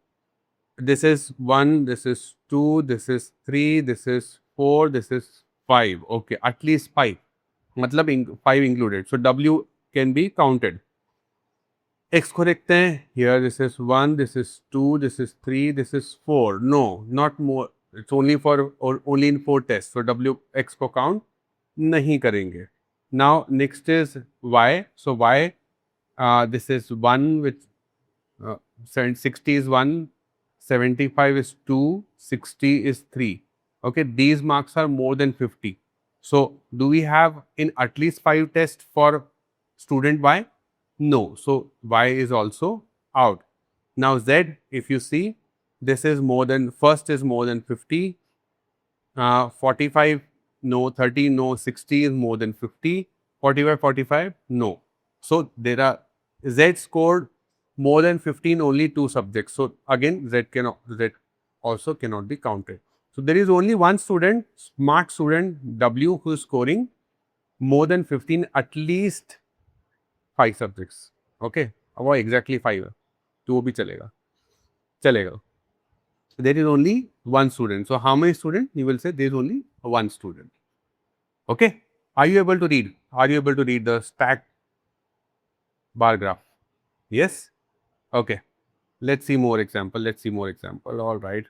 this is 1, this is 2, this is 3, this is 4, this is 5. Okay, at least 5. मतलब 5 included. So W can be counted. X को देखते हैं. Here this is 1, this is 2, this is 3, this is 4. No, not more. It's only for or only in 4 tests. So W X को count नहीं करेंगे. Now next is Y. So Y, this is 1 with 60 is 1, 75 is 2, 60 is 3. Okay, these marks are more than 50. So do we have in at least 5 tests for student Y? No. So Y is also out. Now Z, if you see, this is more than, first is more than 50, 45 no, 30 no, 60 is more than 50, 45 45 no. So there are, Z scored more than 15 only 2 subjects. So again Z also cannot be counted. So there is only one student, smart student W, who is scoring more than 15 at least 5 subjects. Okay, अब वो exactly 5 है तो वो भी चलेगा. There is only one student. So how many students? You will say there is only one student. Okay, are you able to read? Are you able to read the stacked bar graph? Yes. Okay, let's see more example. All right.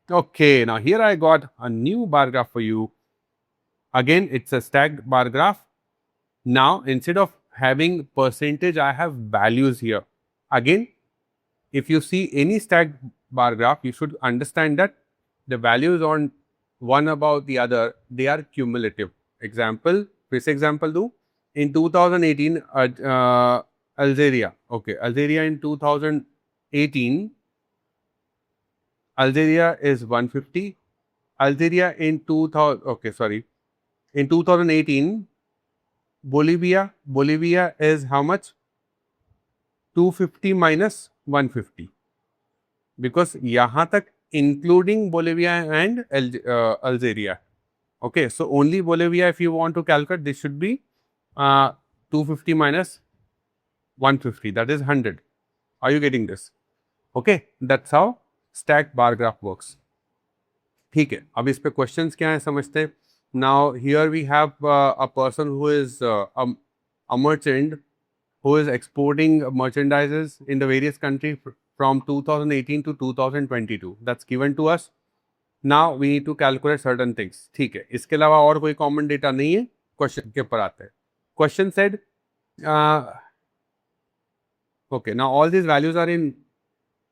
Okay, now here I got a new bar graph for you. Again, it's a stacked bar graph. Now instead of having percentage, I have values here. Again, if you see any stacked bar graph, you should understand that the values on one above the other, they are cumulative. Example, फिर से example दूँ. In 2018, Algeria. Okay, Algeria in 2018, Algeria is 150. Algeria in 2000. Okay, sorry. In 2018, Bolivia is how much? 250 minus 150. Because यहाँ तक including Bolivia and Algeria. Okay, so only Bolivia, if you want to calculate, this should be 250 minus 150. That is 100. Are you getting this? Okay, that's how stacked bar graph works. ठीक है, अब इस पे questions क्या हैं समझते हैं. Now here we have a person who is a merchant who is exporting merchandises in the various countries from 2018 to 2022. That's given to us. Now we need to calculate certain things. ठीक है, इसके अलावा और कोई common data नहीं है. Question के ऊपर आते हैं. Question said, okay, now all these values are in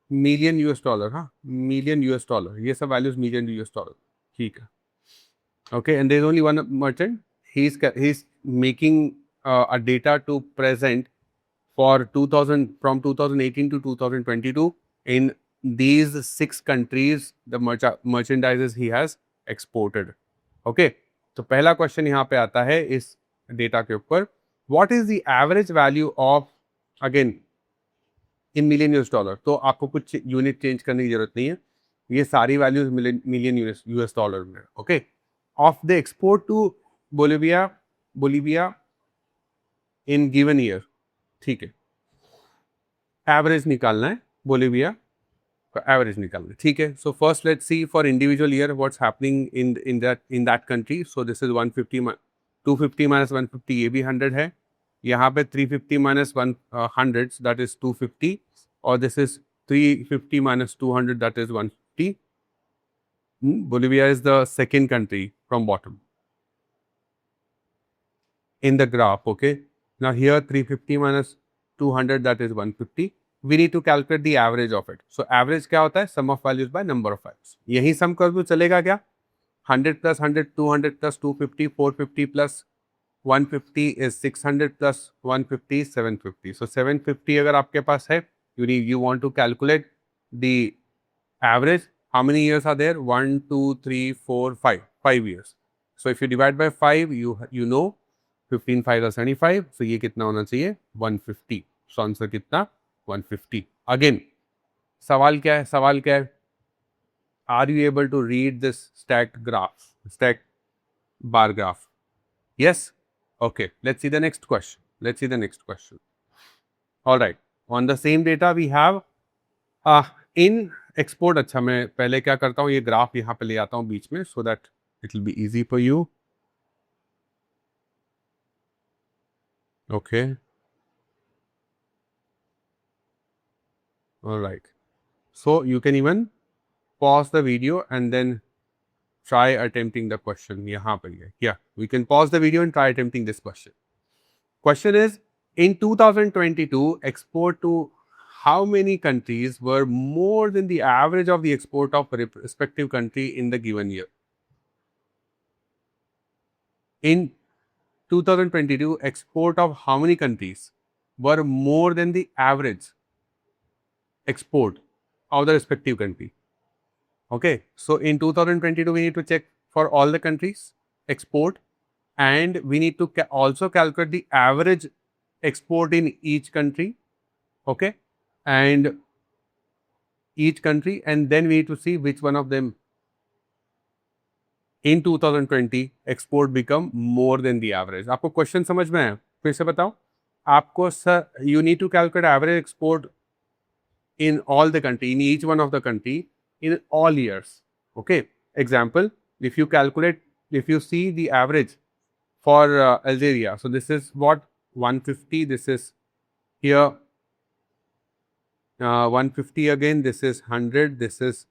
million US dollar, हाँ, million US dollar. ये सब values million US dollar. ठीक है. Okay, and there is only one merchant. He's making a data to present for 2000 from 2018 to 2022 in these 6 countries, the merchandises he has exported. Okay, तो पहला question यहाँ पे आता है इस डेटा के ऊपर. What is the average value of, again in million US dollar? तो आपको कुछ यूनिट चेंज करने की जरूरत नहीं है. ये सारी वैल्यूज मिलियन यूएस डॉलर में. Okay, of the export to Bolivia in given year. ठीक है, एवरेज निकालना है, बोलिविया का एवरेज निकालना है. ठीक है, so first let's see for individual year what's happening in that country. So this is 150 250 minus 150, ये भी 100 है. यहाँ पे 350 माइनस 100 दैट इज 250, और this is 350 minus 200 that is 150. Bolivia is the second country from bottom in the graph. Okay, now here 350 minus 200 that is 150. We need to calculate the average of it. So average क्या होता है? Sum of values by number of values. यही sum कर दो चलेगा क्या? 100 plus 100 200 plus 250 450 plus 150 is 600 plus 150 is 750. So 750 अगर आपके पास है, you want to calculate the average. How many years are there? 1 2 3 4 5 5 years. So if you divide by 5, you know 15 5 are 75. So ये कितना होना चाहिए? 150. So आंसर कितना? 150. Again, सवाल क्या है? सवाल क्या है? Are you able to read this stacked bar graph? Yes. Okay. Let's see the next question. All right. On the same data we have in export. अच्छा, मैं पहले क्या करता हूँ, ये ग्राफ यहाँ पे ले आता हूँ बीच में, so that it will be easy for you. Okay. All right. So you can even pause the video and then try attempting the question. यहाँ पे ये. Yeah, we can pause the video and try attempting this question. Question is, in 2022, export to how many countries were more than the average of the export of respective country in the given year? In 2022, export of how many countries were more than the average export of the respective country? Okay, so in 2022, we need to check for all the countries export, and we need to also calculate the average export in each country. Okay, and each country, and then we need to see which one of them in 2020 export become more than the average. आपको question समझ में है? फिर से बताओ आपको. Sir, you need to calculate average export in all the country, in each one of the country, in all years. Okay, example, if you see the average for Algeria, so this is what 150, this is here 150 again, this is 100, this is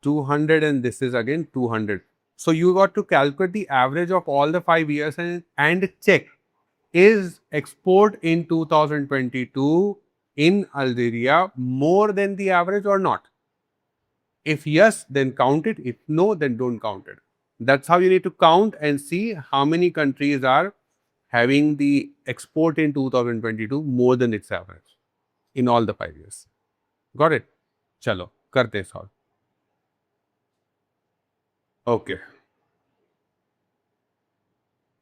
200, and this is again 200. So you got to calculate the average of all the 5 years and check, is export in 2022 in Algeria more than the average or not? If yes, then count it. If no, then don't count it. That's how you need to count and see how many countries are having the export in 2022 more than its average in all the 5 years. Got it? Chalo, karte solve. Okay.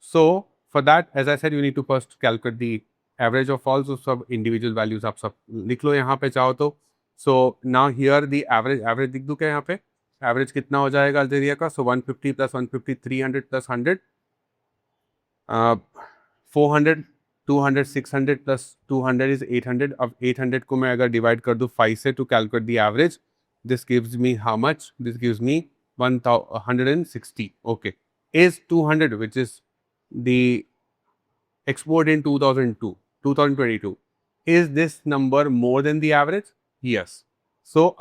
So for that, as I said, you need to first calculate the average of all. So सब individual values आप सब लिख लो यहाँ पे चाहो तो. So now here the average लिख दूँ क्या यहाँ पे? Average कितना हो जाएगा अल्जीरिया का? So 150 plus 150, 300 plus 100, 400, 200, 600 plus 200 is 800. अब 800 को मैं अगर divide कर दूँ 5 से to calculate the average, this gives me how much? This gives me 160. Okay, is 200, which is the export in 2022, is this number more than the average? Yes. So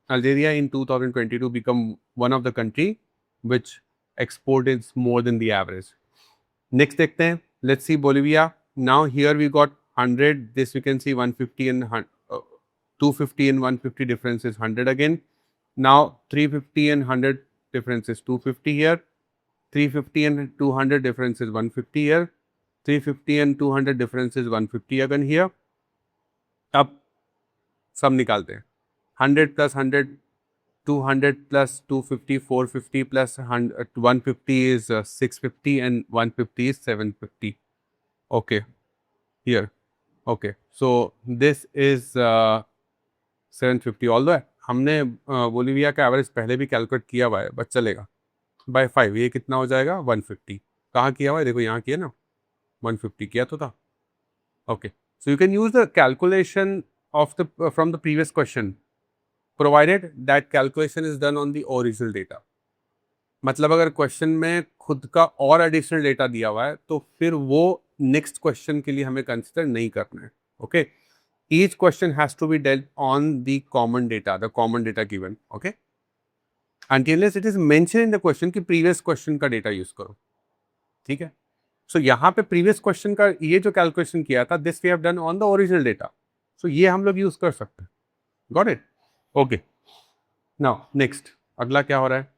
Algeria in 2022 become one of the country which export is more than the average. Next देखते हैं. Let's see Bolivia. Now here we got 100. This you can see 150 and 250 and 150 difference is 100 again. Now 350 and 100 difference is 250 here. 350 and 200 difference is 150 here. 350 and 200 difference is 150 again here. अब सब निकालते हैं. 100 plus 100, 200 plus 250, 450 plus 150 is 650 and 150 is 750. Okay, here. Okay, so this is 750. Although हमने Bolivia का average पहले भी calculate किया हुआ है, बट चलेगा। बाय 5 ये कितना हो जाएगा? 150। कहाँ किया हुआ है? देखो यहाँ किया ना, 150 किया तो था। Okay, so you can use the calculation of the from the previous question provided that calculation is done on the original data. मतलब अगर क्वेश्चन में खुद का और एडिशनल डेटा दिया हुआ है तो फिर वो नेक्स्ट क्वेश्चन के लिए हमें कंसिडर नहीं करना है। Okay, each question has to be dealt on the common data given. Okay, until it is mention in the question कि प्रीवियस क्वेश्चन का डेटा यूज करो। ठीक है, सो यहाँ पे प्रीवियस क्वेश्चन का ये जो कैलकुलेशन किया था, this we have done on the original data, so ये हम लोग यूज कर सकते हैं। Got it? Okay, now next अगला क्या हो रहा है?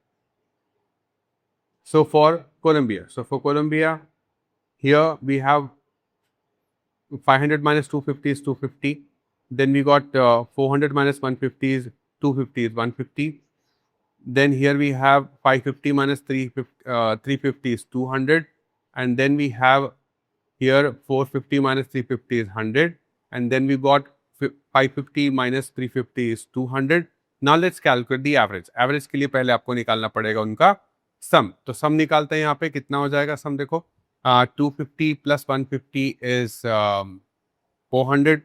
So for Colombia, here we have 500 minus 250 is 250. Then we got 400 minus 150 is 250 is 150. Then here we have 550 minus 350 is 200. And then we have here 450 minus 350 is 100. And then we got 550 minus 350 is 200. Now let's calculate the average. Average के लिए पहले आपको निकालना पड़ेगा उनका सम। तो सम निकालते हैं यहाँ पे, कितना हो जाएगा सम? देखो 250 plus 150 is 400,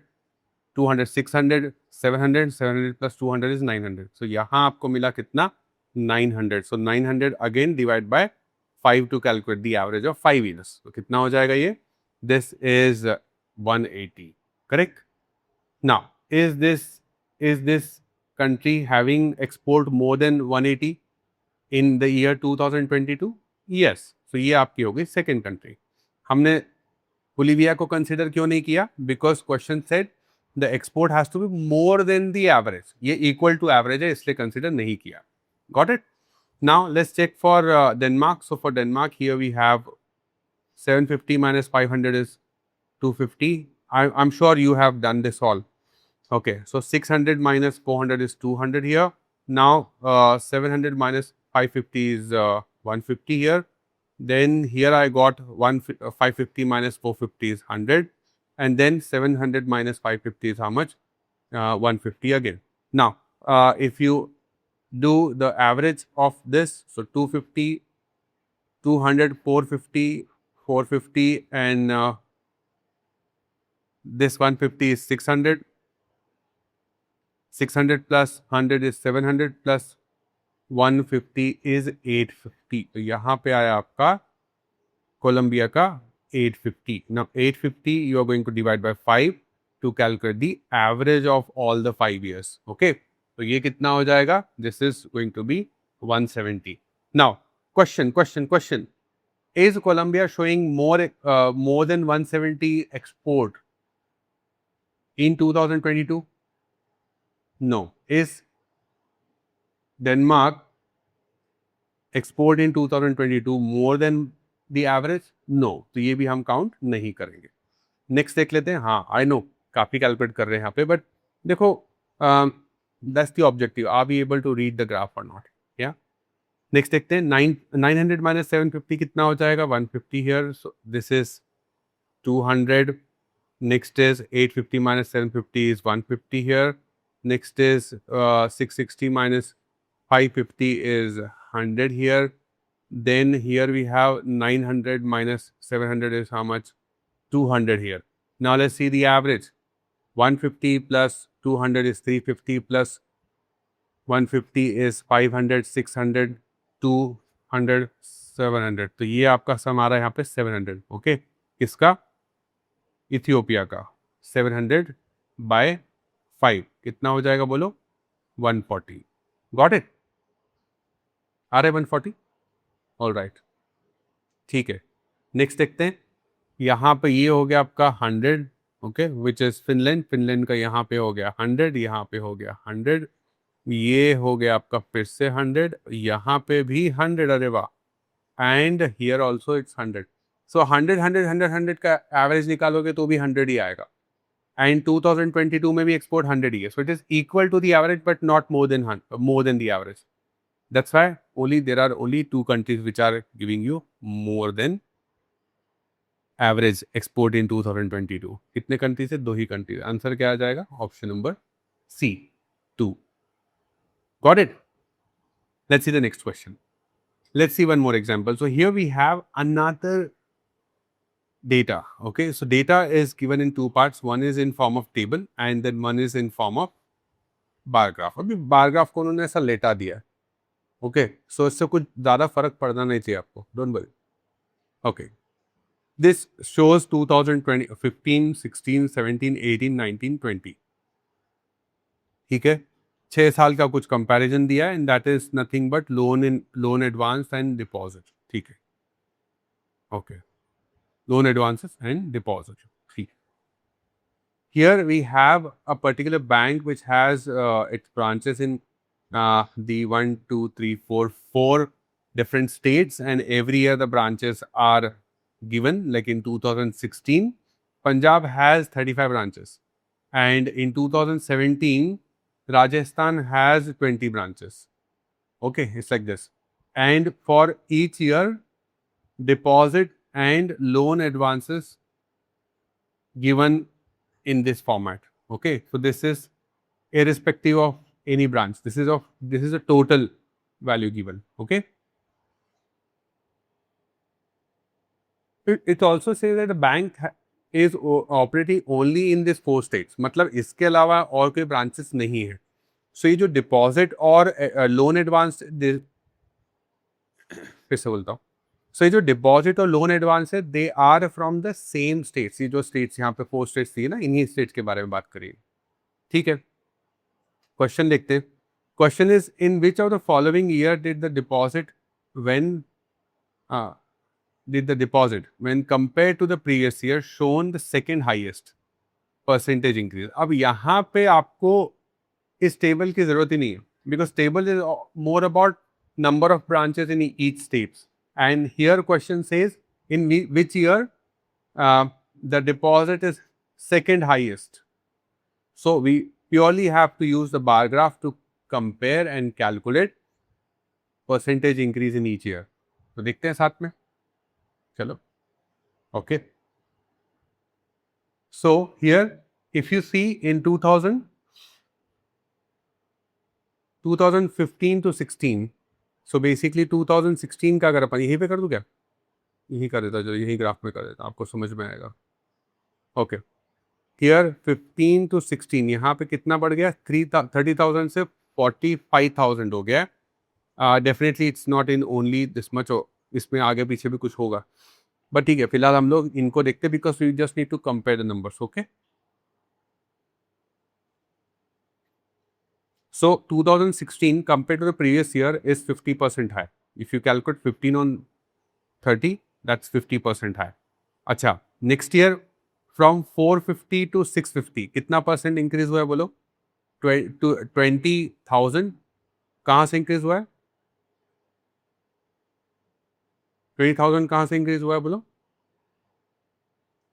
200 600, 700, 700 plus 200 is 900। So यहाँ आपको मिला कितना? 900। सो 900 again divide by 5 to calculate the average of 5 years. तो कितना हो जाएगा ये? This is 180। Correct? Now is this country having export more than 180 in the year 2022? Yes. So ये आपकी हो गई सेकेंड कंट्री। हमने बोलीविया को कंसिडर क्यों नहीं किया? Because question said the export has to be more than the average. ये इक्वल टू एवरेज है, इसलिए कंसिडर नहीं किया। Got it? Now let's check for Denmark. So for Denmark here we have 750 minus 500 is 250. I'm sure you have done this all. Okay, so 600 minus 400 is 200 here. Now 700 minus 550 is 150 here. Then here I got 550 minus 450 is 100. And then 700 minus 550 is how much? 150 again. Now, if you do the average of this, so 250, 200, 450, 450, and this 150 is 600. 600 plus 100 is 700 plus 150 is 850. तो यहाँ पे आया आपका Colombia का 850. Now 850 you are going to divide by 5 to calculate the average of all the 5 years. Okay, तो ये कितना हो जाएगा? This is going to be 170. Now question. Is Colombia showing more than 170 export in 2022? No. Is Denmark export in 2022 more than the average? No. तो ये भी हम count नहीं करेंगे। नेक्स्ट देख लेते हैं। हाँ, आई नो काफी कैलकुलेट कर रहे हैं यहाँ पे, बट देखो that's the objective. Are we able to read the graph और नॉट? या नेक्स्ट देखते हैं। 900 माइनस 750 कितना हो जाएगा? 150 here. So this is 200. Next is 850 minus 750 is 150 here. Next is 660 minus 550 is 100 here. Then here we have 900 minus 700 is how much? 200 here. Now let's see the average. 150 plus 200 is 350 plus 150 is 500, 600, 200, 700. तो ये आपका सम आ रहा है यहाँ पे 700. Okay, किसका? Ethiopia का 700 bye 5 कितना हो जाएगा बोलो? 140. Got it? आ रहे 140? ऑल राइट, ठीक है। नेक्स्ट देखते हैं। यहाँ पे ये हो गया आपका 100, ओके, विच इज फिनलैंड का यहाँ पे हो गया 100, यहाँ पे हो गया 100, ये हो गया आपका फिर से 100, यहाँ पे भी 100, अरे वाह, एंड हियर ऑल्सो इट्स 100. सो 100 100 100 100 का एवरेज निकालोगे तो भी 100 ही आएगा। एंड 2022 में भी एक्सपोर्ट 100 ही है। So it is equal to the average but not more than the average. That's why there are only 2 countries which are giving you more than average export in 2022. कितने countries है? 2 ही countries. Answer क्या आ जाएगा? Option number C, 2. Got it? Let's see the next question. Let's see one more example. So here we have another data. Okay, so data is given in two parts. One is in form of table and then one is in form of bar graph. अभी bar graph को उन्होंने ऐसा लेटा दिया है. Okay, सो इससे कुछ ज़्यादा फर्क पड़ना नहीं चाहिए आपको. Don't worry. Okay, this shows 2020, 15, 16, 17, 18, 19, 20. ठीक है, 6 साल का कुछ कंपैरिजन दिया है, and that is nothing but loan advance and deposit. ठीक है, okay, loan advances and deposit. ठीक. Here we have a particular bank which has its branches in the 1, 2, 3, 4, 4 different states, and every year the branches are given. Like in 2016, Punjab has 35 branches, and in 2017, Rajasthan has 20 branches. Okay, it's like this. And for each year, deposit and loan advances given in this format. Okay, so this is irrespective of any branch. This is a total value given. Okay. It also says that the bank is operating only in these 4 states. मतलब इसके अलावा और कोई branches नहीं है. So ये जो deposit और loan advance, फिर से बोलता हूँ. So ये जो deposit और loan advance है, they are from the same states. ये जो states यहाँ पे 4 states थी ना, इन्हीं states के बारे में बात करिए. ठीक है, क्वेश्चन देखते हैं. Question is in which of the following year did the deposit when compare to the previous year shown the second highest percentage increase. अब यहाँ पे आपको इस टेबल की जरूरत ही नहीं है, because table is more about number of branches in each states. And here question says in which year the deposit is second highest. So we purely have to use the bar graph to compare and calculate percentage increase in each year. तो देखते हैं साथ में. चलो. Okay. So here if you see in 2015 to 16, so basically 2016 का अगर अपन यहीं पे कर दूं क्या, यही कर देता, जो यही ग्राफ में कर देता, आपको समझ में आएगा. ओके, हियर 15 to 16 यहाँ पे कितना बढ़ गया, 30,000 से 45,000 हो गया. Definitely it's not in only this much, इसमें आगे पीछे भी कुछ होगा, बट ठीक है, फिलहाल हम लोग इनको देखते, because we just need to compare the numbers. Okay, so 2016 compared to the previous year is 50% high. If you calculate 15 on 30, that's 50% high. अच्छा, नेक्स्ट ईयर फ्रॉम 450 to 650 कितना परसेंट इंक्रीज हुआ है बोलो. 20,000 कहाँ से इंक्रीज हुआ है, 20,000 कहाँ से इंक्रीज हुआ है बोलो,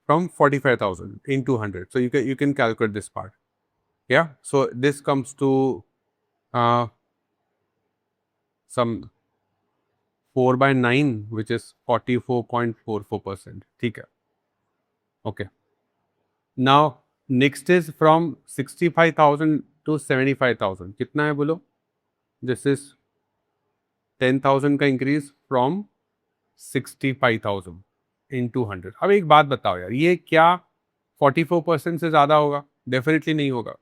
from 45,000 into 100. So you can calculate this part. Yeah. So this comes to some 4 by 9, which is 44.44%. ठीक है. Okay. Now next is from 65,000 to 75,000. कितना है बोलो. This is 10,000 का increase from 65,000 into 100. अब एक बात बताओ यार, ये क्या 44% से ज़्यादा होगा? डेफिनेटली नहीं होगा,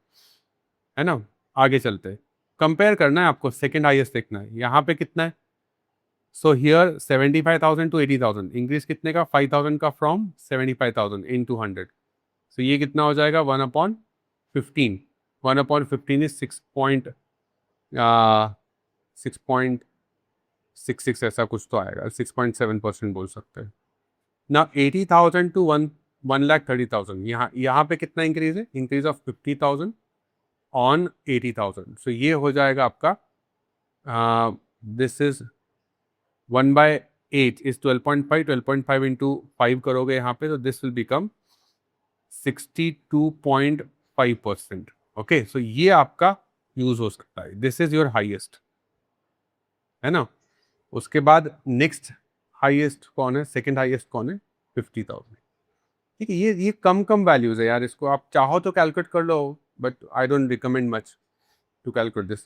है ना. आगे चलते हैं, कंपेयर करना है आपको, सेकेंड हाईएस्ट देखना है. यहाँ पे कितना है, सो हियर 75,000 to 80,000, इंक्रीज कितने का, 5,000 का फ्रॉम 75,000 into 100. सो ये कितना हो जाएगा, 1/15. 1/15 इज 6.66, ऐसा कुछ तो आएगा, 6.7% बोल सकते हैं ना. 80,000 to 1,30,000, यहाँ पे कितना इंक्रीज है, इंक्रीज ऑफ 50,000 ऑन 80,000. सो ये हो जाएगा आपका, दिस इज 1/8 इज 12.5. 12.5 into 5 करोगे यहाँ पे, तो दिस विल बिकम 62.5%. ओके, सो ये आपका यूज हो सकता है. दिस इज योर हाईएस्ट, है ना. उसके बाद नेक्स्ट हाईएस्ट कौन है, सेकंड हाईएस्ट कौन है, 50,000. ठीक है, ये कम वैल्यूज है यार, इसको आप चाहो तो कैलकुलेट कर लो, but I don't recommend much to calculate this.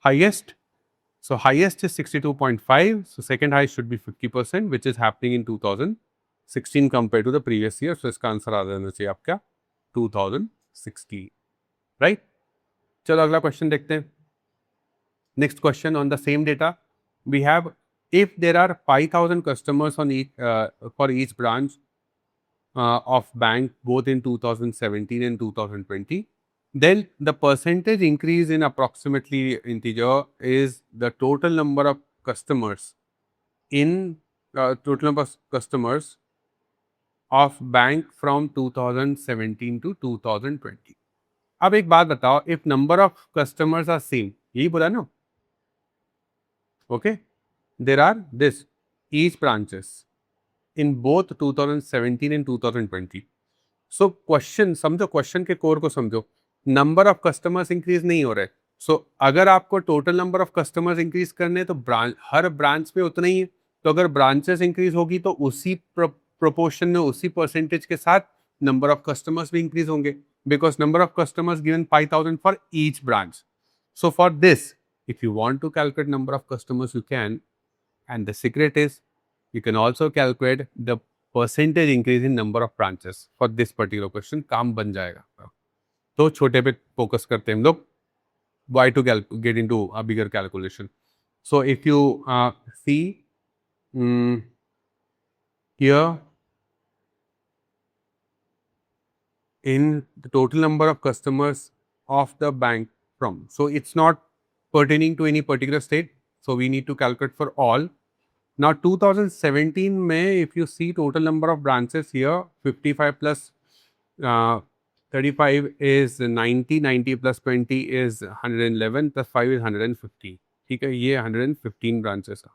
highest. So highest is 62.5. So second highest should be 50%, which is happening in 2016 compared to the previous year. So इसका आंसर आ जाना चाहिए आपका 2016, right? चलो अगला क्वेश्चन देखते हैं. Next question on the same data, we have if there are 5,000 customers on each for each branch of bank both in 2017 and 2020, then the percentage increase in approximately integer is the total number of customers in total number of customers of bank from 2017 to 2020. अब एक बात बताओ, if number of customers are same, यही बोला ना, okay, there are this each branches in both 2017 and 2020. So question समझो, question के core को समझो. नंबर ऑफ कस्टमर्स इंक्रीज नहीं हो रहे. सो अगर आपको total number of customers increase करने तो हर ब्रांच में उतना ही है. तो अगर ब्रांचेस इंक्रीज होगी तो उसी प्रोपोर्शन में, उसी परसेंटेज के साथ नंबर ऑफ कस्टमर्स भी इंक्रीज होंगे, because number of customers given 5,000 for each branch. So for this, if you want to calculate number of customers, you can, and the secret is you can also calculate the percentage increase in number of branches for this particular question. काम बन जाएगा. तो छोटे पे focus करते हैं हम लोग. Why to get into a bigger calculation? So if you see here in the total number of customers of the bank from, so it's not pertaining to any particular state, so we need to calculate for all. Now 2017 में if you see total number of branches here, 55 plus 35 is 90, 90 plus 20 is 111 plus 5 is 150. ठीक है, ये 115 branches है.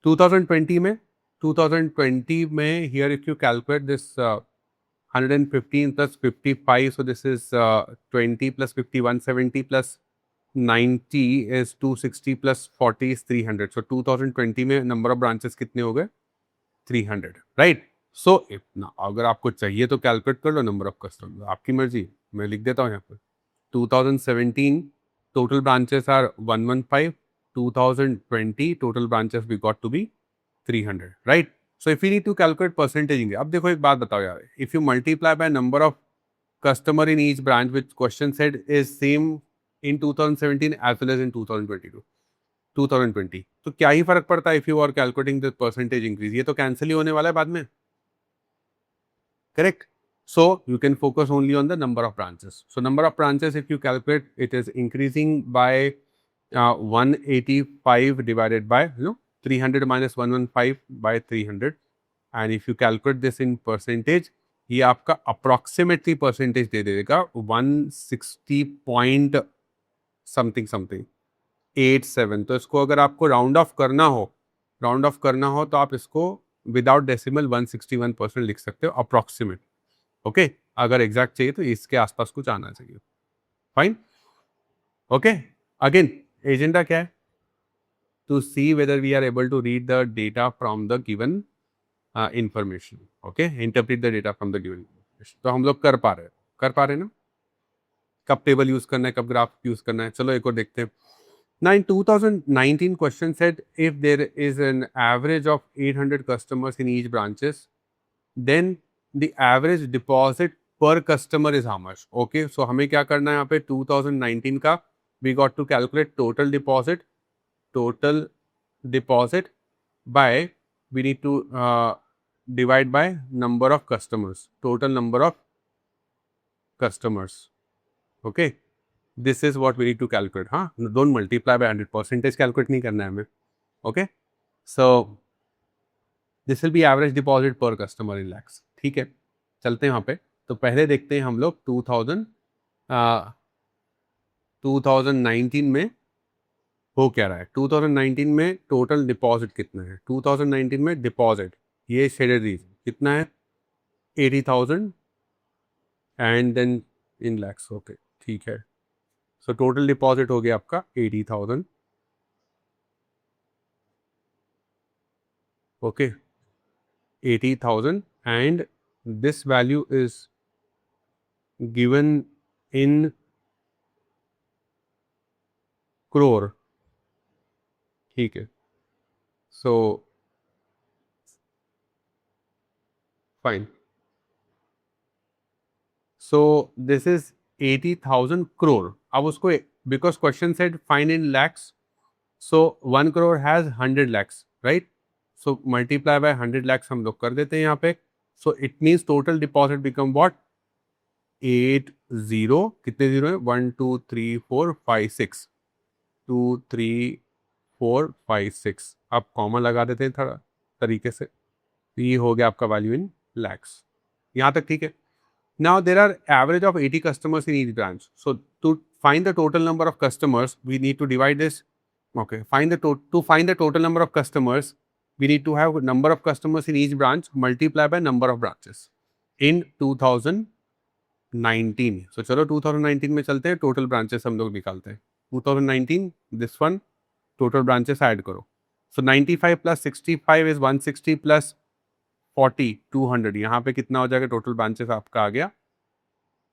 2020 में, 2020 में here if you calculate this 115 plus 55, so this is 20 plus 50, 170 plus 90 is 260 plus 40 is 300. So 2020 में number of branches कितने हो गए? 300, right? So इतना अगर आपको चाहिए तो कैलकुलेट कर लो नंबर ऑफ कस्टमर, आपकी मर्जी. मैं लिख देता हूँ यहाँ पर. 2017 total branches are 115. 2020 total branches we got to be 300, right? So if we need to calculate percentage, अब देखो एक बात बताओ यार, if you multiply by number of customer in each branch, which question said is same in 2017 as well as in 2022, 2020, तो क्या ही फर्क पड़ता है if you are calculating the percentage increase? ये तो कैंसिल ही होने वाला है बाद में, correct? So you can focus only on the number of branches. So number of branches, if you calculate, it is increasing by 185 divided by 300 minus 115 by 300, and if you calculate this in percentage, ये आपका approximately percentage दे देगा 160 point something something 87. तो इसको अगर आपको round of करना हो तो आप इसको विदाउट डेसिमल 161% लिख सकते हो अप्रोक्सीमेट. ओके, अगर एग्जैक्ट चाहिए तो इसके आसपास कुछ आना चाहिए. Fine, okay. अगेन एजेंडा क्या है? To see whether we are able to read the data from the given information. Okay, interpret the data from the given information. तो हम लोग कर पा रहे ना? कब टेबल यूज करना है, कब ग्राफ यूज करना है. चलो एक और देखते हैं. Now in 2019 question said if there is an average of 800 customers in each branches, then the average deposit per customer is how much? Okay, so हमें क्या करना है यहाँ पे 2019 का, we got to calculate total deposit by, we need to divide by number of customers, total number of customers. Okay, this is what we need to calculate. हाँ, don't multiply by 100, percentage calculate नहीं करना है हमें. Okay, so this will be average deposit per customer in lakhs. ठीक है, चलते हैं वहाँ पे. तो पहले देखते हैं हम लोग 2019 में हो क्या रहा है. 2019 में टोटल डिपॉजिट कितना है? 2019 में डिपॉजिट, ये शेडेड रीजन कितना है? 80,000 and then in lakhs. Okay, ठीक है. सो टोटल डिपॉजिट हो गया आपका 80,000. Okay, 80,000 and this value is given in crore. ठीक है, so fine. So this is 80,000 crore. अब उसको because question said find in lakhs, so 1 crore has 100 lakhs, right? So multiply by 100 lakhs हम लोग कर देते हैं यहाँ पे. So it means total deposit become what? 80. कितने जीरो है? 1 2 3 4 5 6 2 3 4 5 6. आप कॉमा लगा देते हैं थोड़ा तरीके से. ये हो गया आपका वैल्यू इन लैक्स. यहाँ तक ठीक है. Now there are average of 80 customers in each branch. So to find the total number of customers, we need to divide this. Okay, to find the total number of customers, we need to have number of customers in each branch multiply by number of branches in 2019. So चलो 2019 में चलते हैं. Total branches हम लोग निकालते हैं. 2019 this one total branches add करो. So 95 plus 65 is 160 plus 40 200. यहाँ पे कितना हो जाएगा? टोटल ब्रांचेस आपका आ गया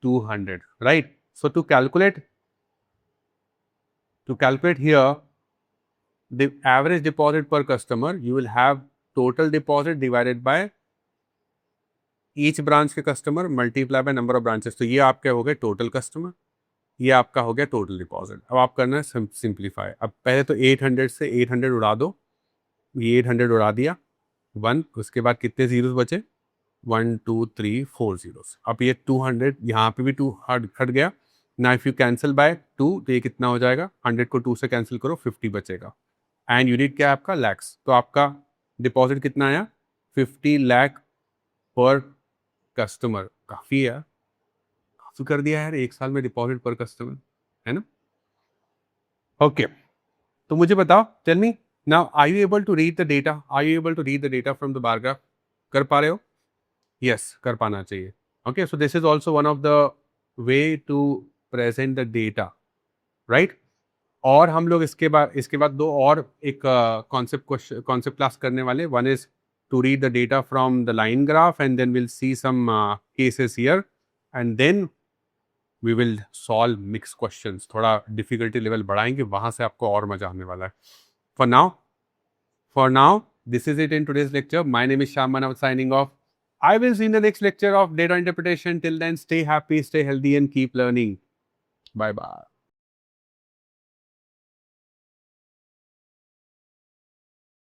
200, right? So to calculate here the average deposit per customer, you will have total deposit divided by each branch के customer multiply by number of branches. तो ये आपके हो गए टोटल कस्टमर, ये आपका हो गया टोटल डिपॉजिट. अब आप करना है सिंप्लीफाई. अब पहले तो 800 से 800 उड़ा दो. ये 800 उड़ा दिया 1. उसके बाद कितने जीरोस बचे? 1 2 3 4 जीरोस. अब ये 200 यहाँ पे भी 2 हट गया. ना इफ यू कैंसिल बाय 2 तो ये कितना हो जाएगा? 100 को 2 से कैंसिल करो 50 बचेगा. एंड यूनिट क्या है आपका? लैक्स. तो आपका डिपॉजिट कितना आया? 50 लाख पर कस्टमर. काफ़ी है, काफ़ी कर दिया यार एक साल में डिपॉजिट पर कस्टमर, है ना? ओके, तो मुझे बताओ, tell me now, are you able to read the data? Are you able to read the data from the bar graph? कर पा रहे हो? यस, कर पाना चाहिए. Okay, so this is also one of the way to present the data, right? और हम लोग इसके बाद दो और एक कॉन्सेप्ट क्लास करने वाले. One is to read the data from the line graph and then will see some cases here and then we will solve mix questions. थोड़ा डिफिकल्टी लेवल बढ़ाएंगे, वहां से आपको और मजा आने वाला है. For now this is it in today's lecture. My name is Shyam Manav signing off. I will see you in the next lecture of data interpretation. Till then, stay happy, stay healthy, and keep learning. Bye bye.